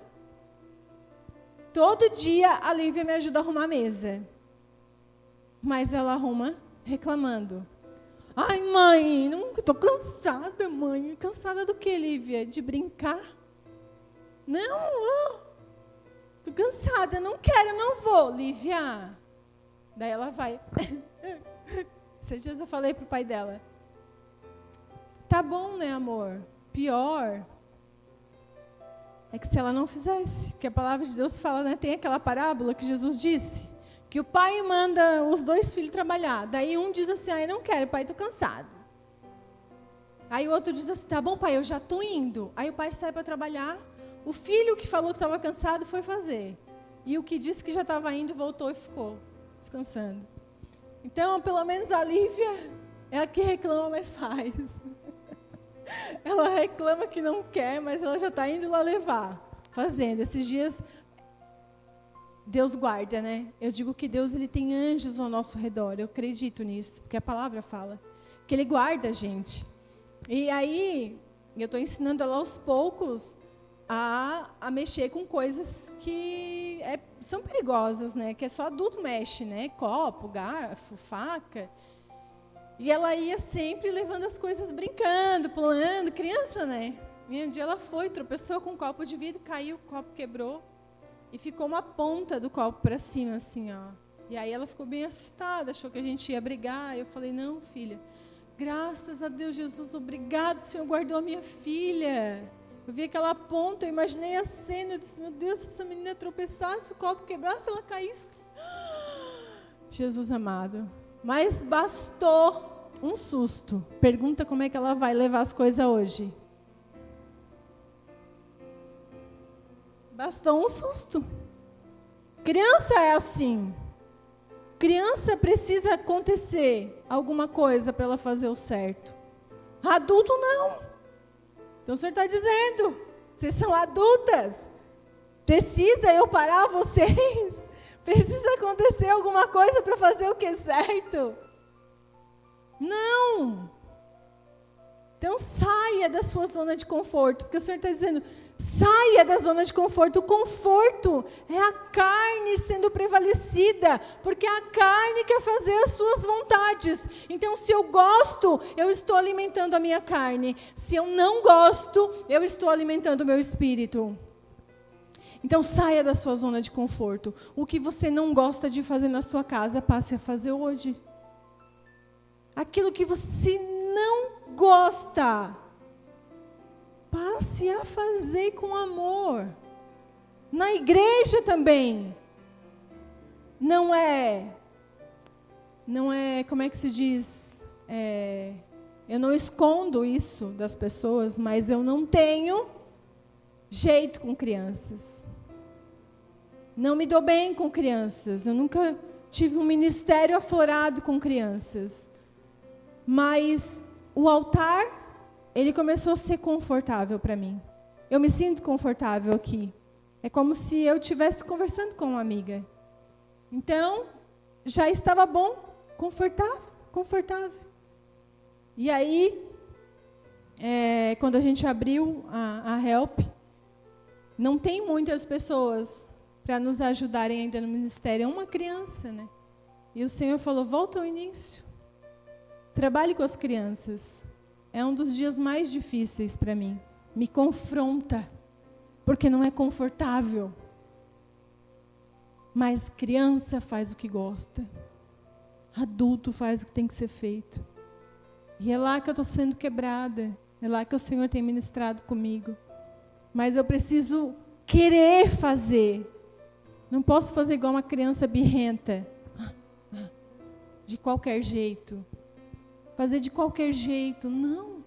Todo dia a Lívia me ajuda a arrumar a mesa. Mas ela arruma reclamando. Ai, mãe, estou cansada, mãe. Cansada do que, Lívia? De brincar? Não, estou cansada, não quero, não vou, Lívia. Daí ela vai. Esses dias eu falei pro pai dela. Tá bom, né, amor? Pior é que se ela não fizesse, que a palavra de Deus fala, né? Tem aquela parábola que Jesus disse, que o pai manda os 2 filhos trabalhar. Daí um diz assim, eu não quero, pai, estou cansado. Aí o outro diz assim, tá bom, pai, eu já estou indo. Aí o pai sai para trabalhar, o filho que falou que estava cansado foi fazer. E o que disse que já estava indo, voltou e ficou descansando. Então, pelo menos a Lívia é a que reclama, mas faz. Ela reclama que não quer, mas ela já está indo lá levar, fazendo. Esses dias, Deus guarda, né? Eu digo que Deus ele tem anjos ao nosso redor, eu acredito nisso, porque a palavra fala que Ele guarda a gente. E aí, eu estou ensinando ela aos poucos a mexer com coisas que são perigosas, né? Que só adulto mexe, né? Copo, garfo, faca. E ela ia sempre levando as coisas brincando, pulando, criança, né? E um dia ela foi, tropeçou com um copo de vidro, caiu, o copo quebrou. E ficou uma ponta do copo para cima, assim, ó. E aí ela ficou bem assustada, achou que a gente ia brigar. Eu falei, não, filha, graças a Deus, Jesus, obrigado, o Senhor guardou a minha filha. Eu vi aquela ponta, eu imaginei a cena, eu disse, meu Deus, se essa menina tropeçasse, o copo quebrasse, ela caísse. Jesus amado. Mas bastou um susto. Pergunta como é que ela vai levar as coisas hoje. Bastou um susto. Criança é assim. Criança precisa acontecer alguma coisa para ela fazer o certo. Adulto não. Então o Senhor está dizendo, vocês são adultas. Precisa eu parar vocês? Precisa acontecer alguma coisa para fazer o que é certo? Não. Então saia da sua zona de conforto, porque o Senhor está dizendo, saia da zona de conforto. O conforto é a carne sendo prevalecida, porque a carne quer fazer as suas vontades. Então, se eu gosto, eu estou alimentando a minha carne. Se eu não gosto, eu estou alimentando o meu espírito. Então, saia da sua zona de conforto. O que você não gosta de fazer na sua casa, passe a fazer hoje. Aquilo que você não gosta, passe a fazer com amor. Na igreja também. Não é, como é que se diz? Eu não escondo isso das pessoas, mas eu não tenho jeito com crianças. Não me dou bem com crianças. Eu nunca tive um ministério aflorado com crianças. Mas o altar, ele começou a ser confortável para mim. Eu me sinto confortável aqui. É como se eu estivesse conversando com uma amiga. Então, já estava bom, confortável. E aí, quando a gente abriu a Help, não tem muitas pessoas para nos ajudarem ainda no ministério. É uma criança, né? E o Senhor falou, volta ao início. Trabalhe com as crianças. É um dos dias mais difíceis para mim. Me confronta, porque não é confortável. Mas criança faz o que gosta. Adulto faz o que tem que ser feito. E é lá que eu estou sendo quebrada. É lá que o Senhor tem ministrado comigo. Mas eu preciso querer fazer. Não posso fazer igual uma criança birrenta. De qualquer jeito. Fazer de qualquer jeito. Não.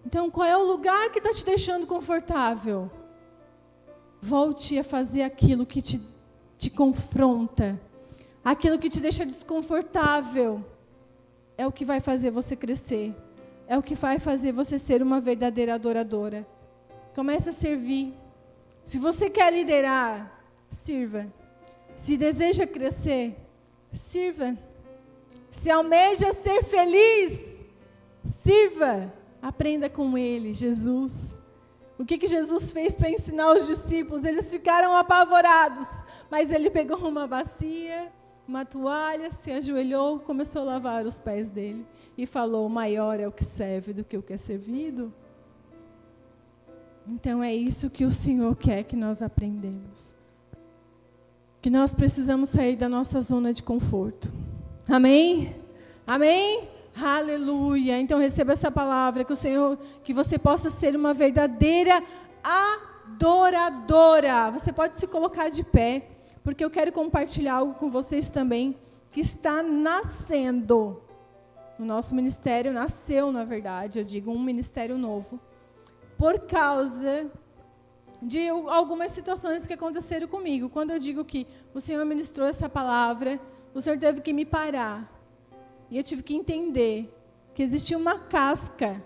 Então, qual é o lugar que está te deixando confortável? Volte a fazer aquilo que te confronta. Aquilo que te deixa desconfortável. É o que vai fazer você crescer. É o que vai fazer você ser uma verdadeira adoradora. Comece a servir. Se você quer liderar, sirva. Se deseja crescer, sirva. Se almeja ser feliz, sirva. Aprenda com Ele, Jesus. O que Jesus fez para ensinar os discípulos? Eles ficaram apavorados, mas Ele pegou uma bacia, uma toalha, se ajoelhou, começou a lavar os pés dele e falou: maior é o que serve do que o que é servido. Então é isso que o Senhor quer que nós aprendamos. Que nós precisamos sair da nossa zona de conforto. Amém? Amém? Aleluia. Então receba essa palavra, que o Senhor, que você possa ser uma verdadeira adoradora. Você pode se colocar de pé, porque eu quero compartilhar algo com vocês também, que está nascendo. O nosso ministério nasceu, na verdade, eu digo, um ministério novo, por causa de algumas situações que aconteceram comigo. Quando eu digo que o Senhor ministrou essa palavra, o Senhor teve que me parar. E eu tive que entender que existia uma casca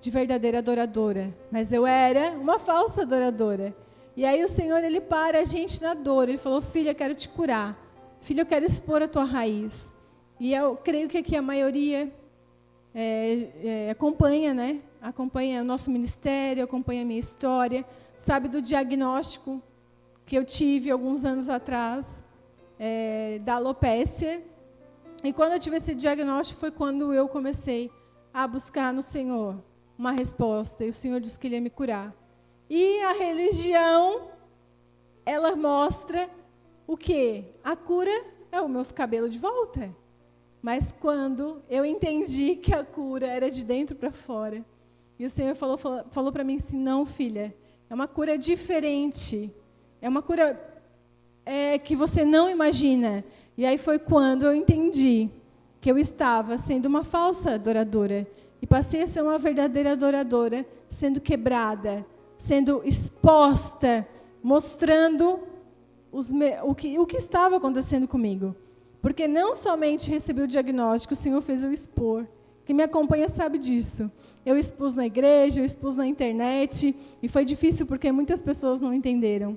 de verdadeira adoradora, mas eu era uma falsa adoradora. E aí o Senhor, Ele para a gente na dor. Ele falou: filha, eu quero te curar. Filha, eu quero expor a tua raiz. E eu creio que aqui a maioria acompanha, né? Acompanha o nosso ministério, acompanha a minha história, sabe do diagnóstico que eu tive alguns anos atrás, da alopécia. E quando eu tive esse diagnóstico foi quando eu comecei a buscar no Senhor uma resposta. E o Senhor disse que Ele ia me curar. E a religião, ela mostra o quê? A cura é os meus cabelos de volta. Mas quando eu entendi que a cura era de dentro para fora, e o Senhor falou para mim assim: não, filha, é uma cura diferente. É uma cura que você não imagina. E aí foi quando eu entendi que eu estava sendo uma falsa adoradora. E passei a ser uma verdadeira adoradora, sendo quebrada, sendo exposta, mostrando o que estava acontecendo comigo. Porque não somente recebi o diagnóstico, o Senhor fez eu expor. Quem me acompanha sabe disso. Eu expus na igreja, eu expus na internet, e foi difícil porque muitas pessoas não entenderam.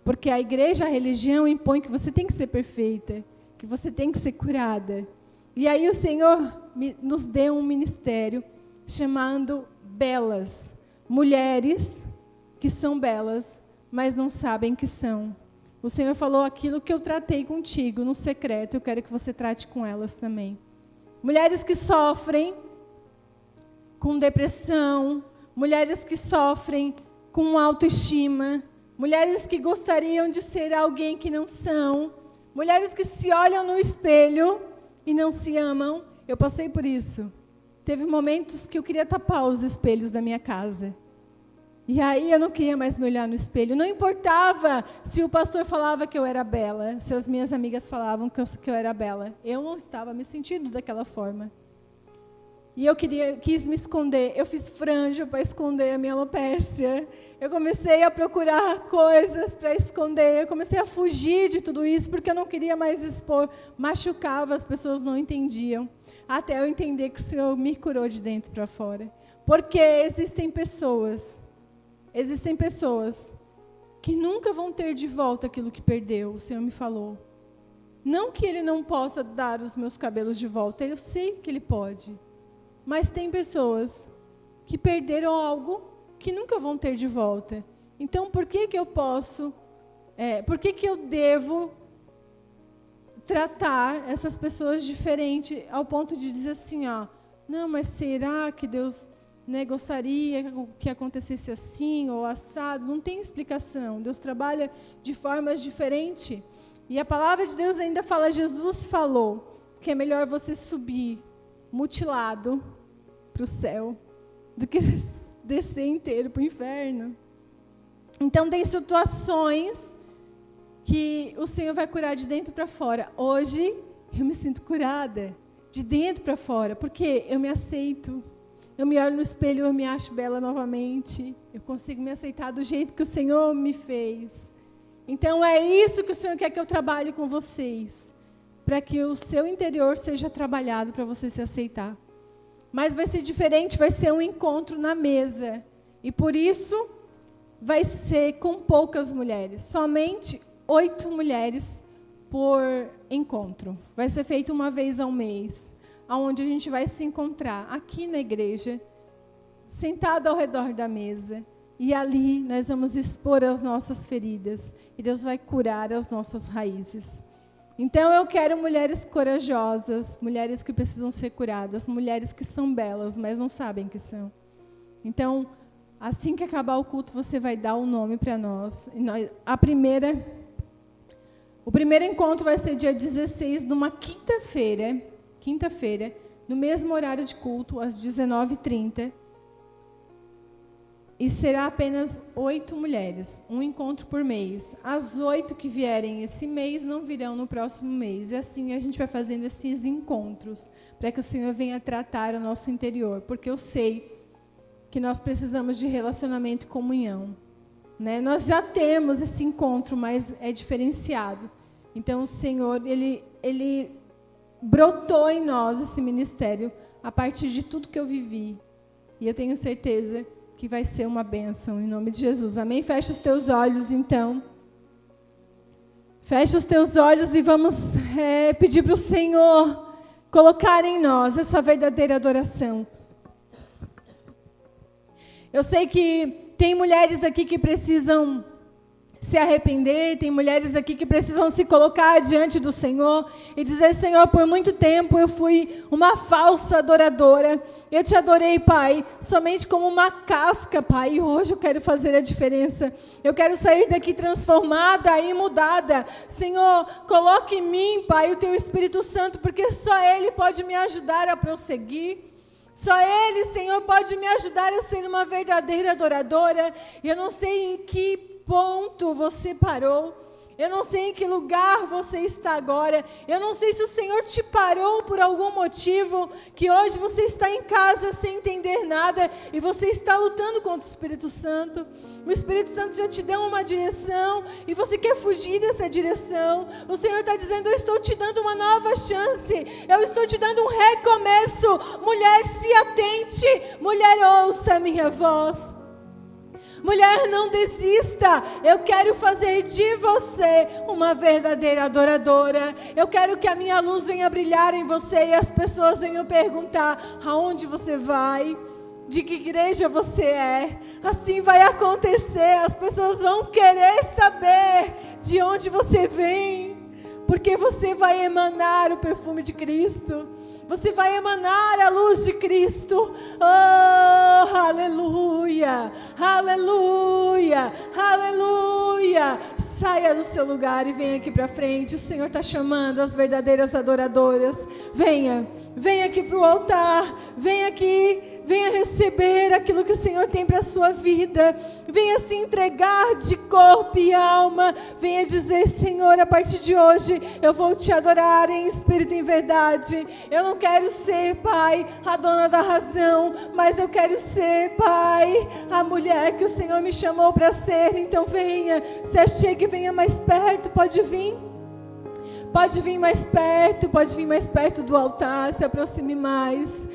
Porque a igreja, a religião impõe que você tem que ser perfeita, que você tem que ser curada. E aí o Senhor nos deu um ministério chamando belas, mulheres que são belas, mas não sabem que são. O Senhor falou: aquilo que eu tratei contigo no secreto, eu quero que você trate com elas também. Mulheres que sofrem com depressão, mulheres que sofrem com autoestima, mulheres que gostariam de ser alguém que não são, mulheres que se olham no espelho e não se amam. Eu passei por isso. Teve momentos que eu queria tapar os espelhos da minha casa. E aí eu não queria mais me olhar no espelho. Não importava se o pastor falava que eu era bela, se as minhas amigas falavam que eu era bela. Eu não estava me sentindo daquela forma. E eu quis me esconder. Eu fiz franja para esconder a minha alopécia. Eu comecei a procurar coisas para esconder. Eu comecei a fugir de tudo isso porque eu não queria mais expor. Machucava, as pessoas não entendiam. Até eu entender que o Senhor me curou de dentro para fora. Porque existem pessoas que nunca vão ter de volta aquilo que perdeu. O Senhor me falou. Não que Ele não possa dar os meus cabelos de volta. Eu sei que Ele pode. Mas tem pessoas que perderam algo que nunca vão ter de volta. Então, por que eu posso, por que eu devo tratar essas pessoas diferente ao ponto de dizer assim, não, mas será que Deus gostaria que acontecesse assim ou assado? Não tem explicação. Deus trabalha de formas diferentes. E a palavra de Deus ainda fala, Jesus falou, que é melhor você subir mutilado para o céu do que descer inteiro para o inferno. Então tem situações que o Senhor vai curar de dentro para fora. Hoje eu me sinto curada de dentro para fora, porque eu me aceito. Eu me olho no espelho e eu me acho bela novamente. Eu consigo me aceitar do jeito que o Senhor me fez. Então é isso que o Senhor quer que eu trabalhe com vocês. Para que o seu interior seja trabalhado para você se aceitar. Mas vai ser diferente, vai ser um encontro na mesa. E por isso vai ser com poucas mulheres. Somente 8 mulheres por encontro. Vai ser feito uma vez ao mês. Onde a gente vai se encontrar aqui na igreja, sentado ao redor da mesa, e ali nós vamos expor as nossas feridas, e Deus vai curar as nossas raízes. Então eu quero mulheres corajosas, mulheres que precisam ser curadas, mulheres que são belas, mas não sabem que são. Então, assim que acabar o culto, você vai dar o nome para nós. O primeiro encontro vai ser dia 16, numa quinta-feira, no mesmo horário de culto, às 19h30. E será apenas 8 mulheres, um encontro por mês. As 8 que vierem esse mês não virão no próximo mês. E assim a gente vai fazendo esses encontros, para que o Senhor venha tratar o nosso interior. Porque eu sei que nós precisamos de relacionamento e comunhão. Né? Nós já temos esse encontro, mas é diferenciado. Então o Senhor, Ele brotou em nós esse ministério a partir de tudo que eu vivi. E eu tenho certeza que vai ser uma bênção, em nome de Jesus. Amém? Fecha os teus olhos, então. Fecha os teus olhos e vamos pedir para o Senhor colocar em nós essa verdadeira adoração. Eu sei que tem mulheres aqui que precisam se arrepender, tem mulheres aqui que precisam se colocar diante do Senhor e dizer: Senhor, por muito tempo eu fui uma falsa adoradora. Eu te adorei, Pai, somente como uma casca, Pai, e hoje eu quero fazer a diferença. Eu quero sair daqui transformada e mudada. Senhor, coloque em mim, Pai, o Teu Espírito Santo, porque só Ele pode me ajudar a prosseguir. Só Ele, Senhor, pode me ajudar a ser uma verdadeira adoradora. E eu não sei em que ponto você parou. Eu não sei em que lugar você está agora. Eu não sei se o Senhor te parou por algum motivo, que hoje você está em casa sem entender nada e você está lutando contra o Espírito Santo. O Espírito Santo já te deu uma direção e você quer fugir dessa direção. O Senhor está dizendo: eu estou te dando uma nova chance. Eu estou te dando um recomeço. Mulher, se atente. Mulher, ouça a minha voz. Mulher, não desista. Eu quero fazer de você uma verdadeira adoradora. Eu quero que a minha luz venha brilhar em você e as pessoas venham perguntar: aonde você vai? De que igreja você é? Assim vai acontecer. As pessoas vão querer saber de onde você vem, porque você vai emanar o perfume de Cristo. Você vai emanar a luz de Cristo. Oh, aleluia, aleluia, aleluia. Saia do seu lugar e venha aqui para frente. O Senhor está chamando as verdadeiras adoradoras. Venha aqui para o altar. Venha aqui. Venha receber aquilo que o Senhor tem para a sua vida. Venha se entregar de corpo e alma. Venha dizer: Senhor, a partir de hoje eu vou te adorar em espírito e em verdade. Eu não quero ser, Pai, a dona da razão, mas eu quero ser, Pai, a mulher que o Senhor me chamou para ser. Então venha, se achegue e venha mais perto. Pode vir. Pode vir mais perto do altar, se aproxime mais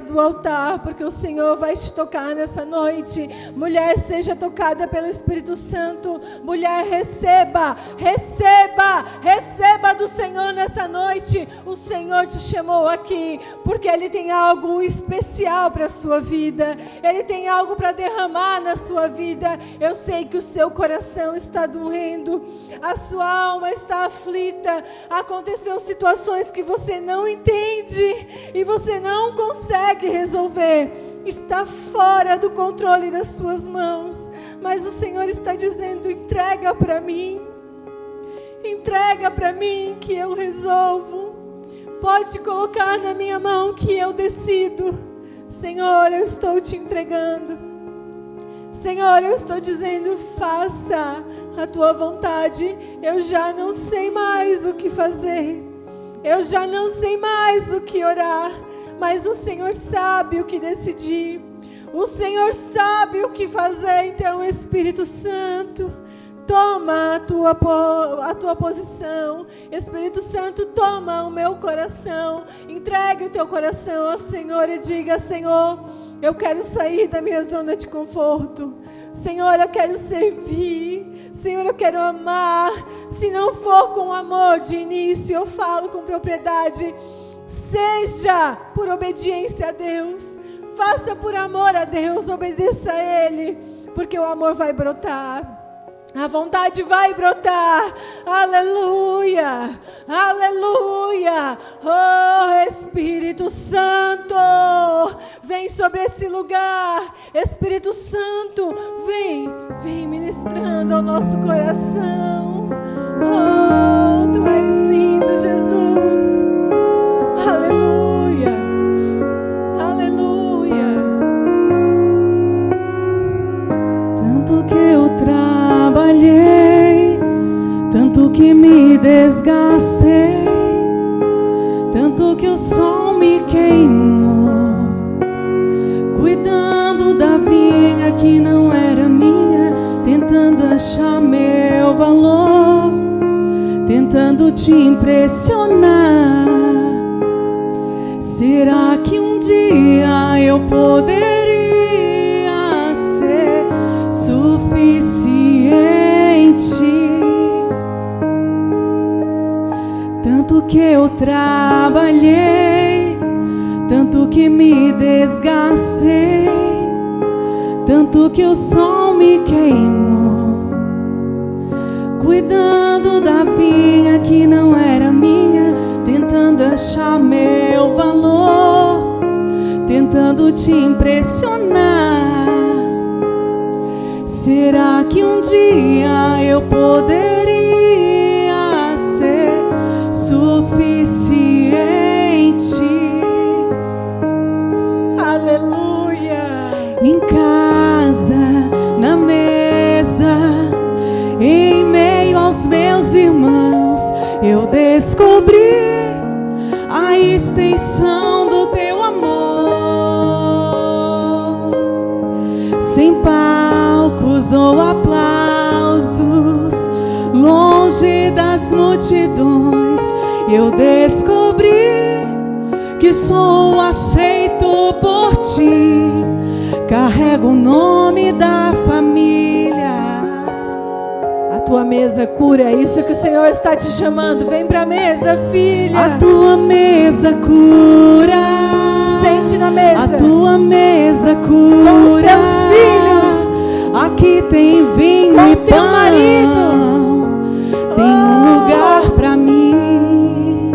do altar, porque o Senhor vai te tocar nessa noite. Mulher, seja tocada pelo Espírito Santo. Mulher, receba do Senhor nessa noite. O Senhor te chamou aqui, porque Ele tem algo especial para a sua vida. Ele tem algo para derramar na sua vida. Eu sei que o seu coração está doendo, a sua alma está aflita. Aconteceu situações que você não entende e você não consegue resolver. Está fora do controle das suas mãos, mas o Senhor está dizendo: entrega para mim que eu resolvo. Pode colocar na minha mão que eu decido. Senhor, eu estou te entregando. Senhor, eu estou dizendo: faça a tua vontade. Eu já não sei mais o que fazer. Eu já não sei mais o que orar. mas o Senhor sabe o que decidir. O Senhor sabe o que fazer. Então, Espírito Santo, toma a tua posição. Espírito Santo, toma o meu coração. Entregue o teu coração ao Senhor e diga: Senhor, eu quero sair da minha zona de conforto. Senhor, eu quero servir. Senhor, eu quero amar. Se não for com amor de início, eu falo com propriedade. Seja por obediência a Deus. Faça por amor a Deus, obedeça a Ele, porque o amor vai brotar. A vontade vai brotar. Aleluia, aleluia. Oh, Espírito Santo, vem sobre esse lugar. Espírito Santo, vem ministrando ao nosso coração. Oh, Tu és lindo, Jesus. Aleluia, aleluia. Tanto que eu trabalhei, tanto que me desgastei, tanto que o sol me queimou, cuidando da vinha que não era minha, tentando achar meu valor, tentando te impressionar. Será que um dia eu poderia ser suficiente? Tanto que eu trabalhei, tanto que me desgastei, tanto que o sol me queimou, cuidando da vinha que não era minha, tentando achar meu valor, tentando te impressionar. Será que um dia eu poderia ser suficiente? Aleluia. Em casa, na mesa, em meio aos meus irmãos, eu descobri a extensão do Teu amor. Sem palcos ou aplausos, longe das multidões, eu descobri que sou aceito por Ti. Carrego o nome da família. A Tua mesa cura, é isso que o Senhor está te chamando. Vem pra mesa, filha. A Tua mesa cura. Sente na mesa. A Tua mesa cura. Com os Teus filhos. Aqui tem vinho com e teu pão. Marido. Tem um lugar pra mim.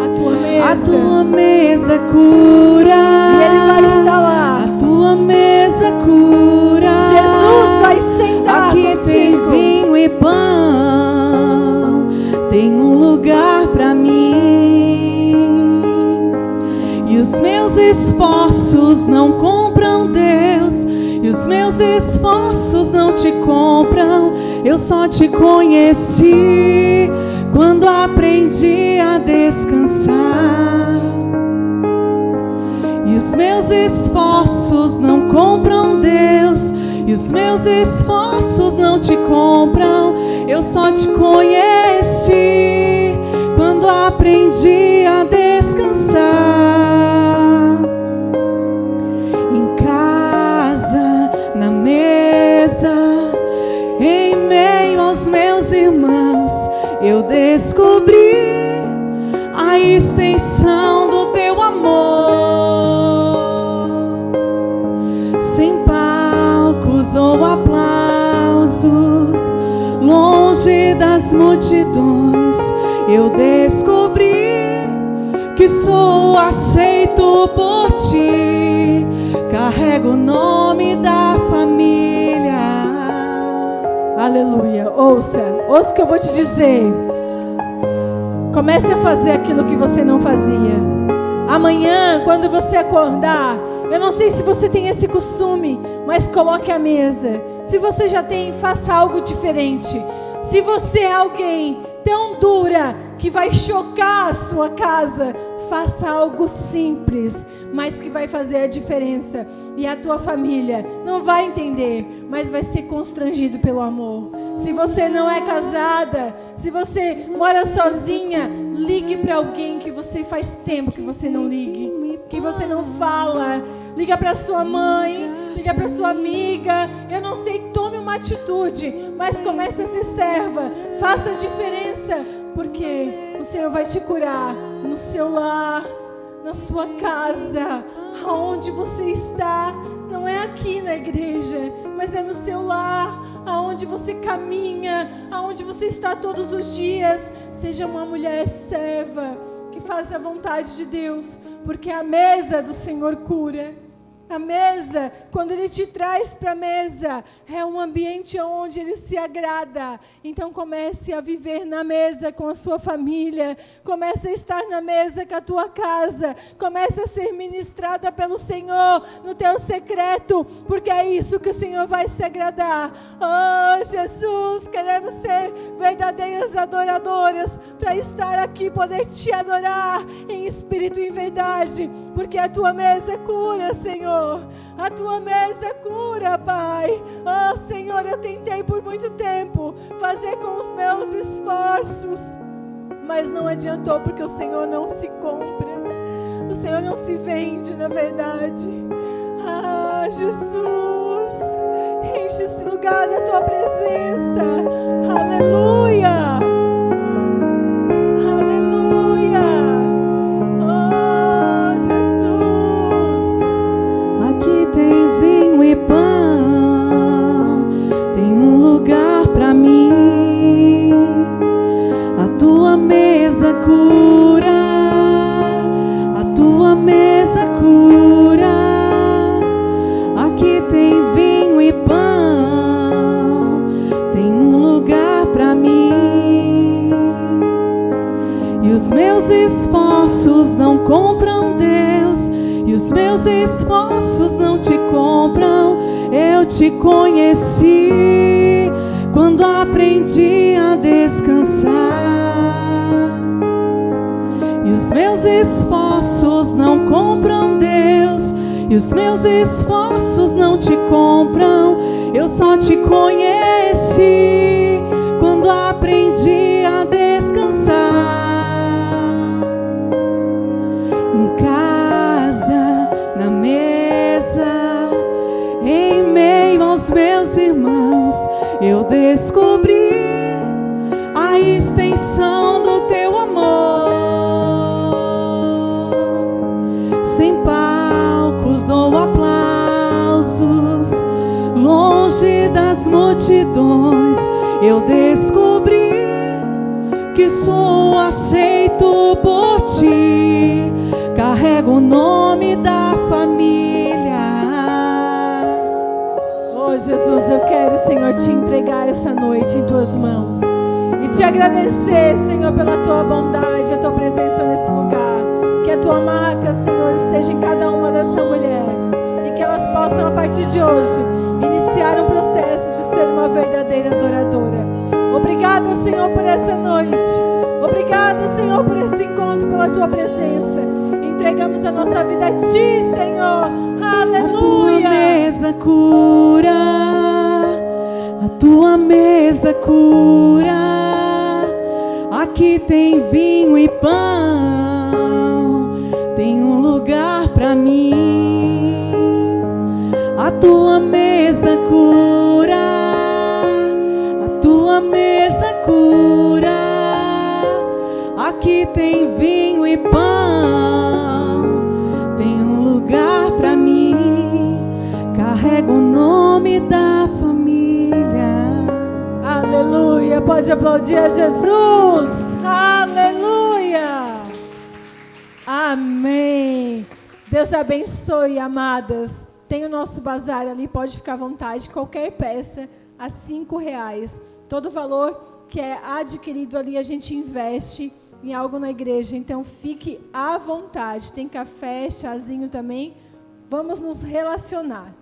A Tua mesa. A Tua mesa cura. E Ele vai estar lá. A Tua mesa cura. Jesus vai sentar aqui contigo. Tem vinho e pão. Tem um lugar pra mim. E os meus esforços não compram Deus. E os meus esforços não te compram. Eu só te conheci quando aprendi a descansar. E os meus esforços não compram Deus. E os meus esforços não te compram. Eu só te conheci quando aprendi a descansar. Em casa, na mesa, em meio aos meus irmãos, eu descobri a extensão do Teu amor. Sem palcos ou aplausos, longe das multidões, eu descobri que sou aceito por Ti. Carrego o nome da família. Aleluia. Ouça o que eu vou te dizer. Comece a fazer aquilo que você não fazia. Amanhã, quando você acordar, eu não sei se você tem esse costume, mas coloque a mesa. Se você já tem, faça algo diferente. Se você é alguém tão dura que vai chocar a sua casa, Faça algo simples, mas que vai fazer a diferença. E a tua família não vai entender, mas vai ser constrangido pelo amor. Se você não é casada, se você mora sozinha, ligue para alguém que você faz tempo que você não ligue, que você não fala. Liga para sua mãe, liga para sua amiga. Eu não sei, tome uma atitude, mas comece a ser serva. Faça a diferença, porque o Senhor vai te curar no seu lar, na sua casa, aonde você está. Não é aqui na igreja, mas é no seu lar, aonde você caminha, aonde você está todos os dias. Seja uma mulher serva que faz a vontade de Deus, porque a mesa do Senhor cura. A mesa, quando Ele te traz para a mesa, é um ambiente onde Ele se agrada. Então comece a viver na mesa com a sua família. Comece a estar na mesa com a tua casa. Comece a ser ministrada pelo Senhor no teu secreto, porque é isso que o Senhor vai se agradar. Oh, Jesus, queremos ser verdadeiras adoradoras, para estar aqui, poder te adorar em espírito e em verdade, porque a tua mesa cura, Senhor. A tua mesa cura, Pai. Oh, Senhor, eu tentei por muito tempo fazer com os meus esforços, mas não adiantou, porque o Senhor não se compra. O Senhor não se vende, na verdade. Ah, Jesus, enche esse lugar da tua presença. Aleluia. Esforços não compram Deus, e os meus esforços não te compram. Eu te conheci quando aprendi a descansar, e os meus esforços não compram Deus, e os meus esforços não te compram. Eu só te conheci quando aprendi a descansar. Aos meus irmãos, eu descobri a extensão do teu amor. Sem palcos ou aplausos, longe das multidões, eu descobri que sou aceito por ti. Carrego o nome da família. Jesus, eu quero, Senhor, te entregar essa noite em tuas mãos e te agradecer, Senhor, pela tua bondade, a tua presença nesse lugar. Que a tua marca, Senhor, esteja em cada uma dessa mulher, e que elas possam, a partir de hoje, iniciar um processo de ser uma verdadeira adoradora. Obrigada, Senhor, por essa noite. Obrigada, Senhor, por esse encontro, pela tua presença. Entregamos a nossa vida a ti, Senhor. Aleluia. A tua mesa cura, a tua mesa cura. Aqui tem vinho e pão, tem um lugar pra mim. A tua mesa cura, a tua mesa cura. Aqui tem vinho e pão, tem um lugar pra mim. Carrego o nome da família. Aleluia, pode aplaudir a Jesus. Aleluia. Amém. Deus abençoe, amadas. Tem o nosso bazar ali, pode ficar à vontade. Qualquer peça a R$5. Todo valor que é adquirido ali a gente investe em algo na igreja. Então fique à vontade. Tem café, chazinho também. Vamos nos relacionar.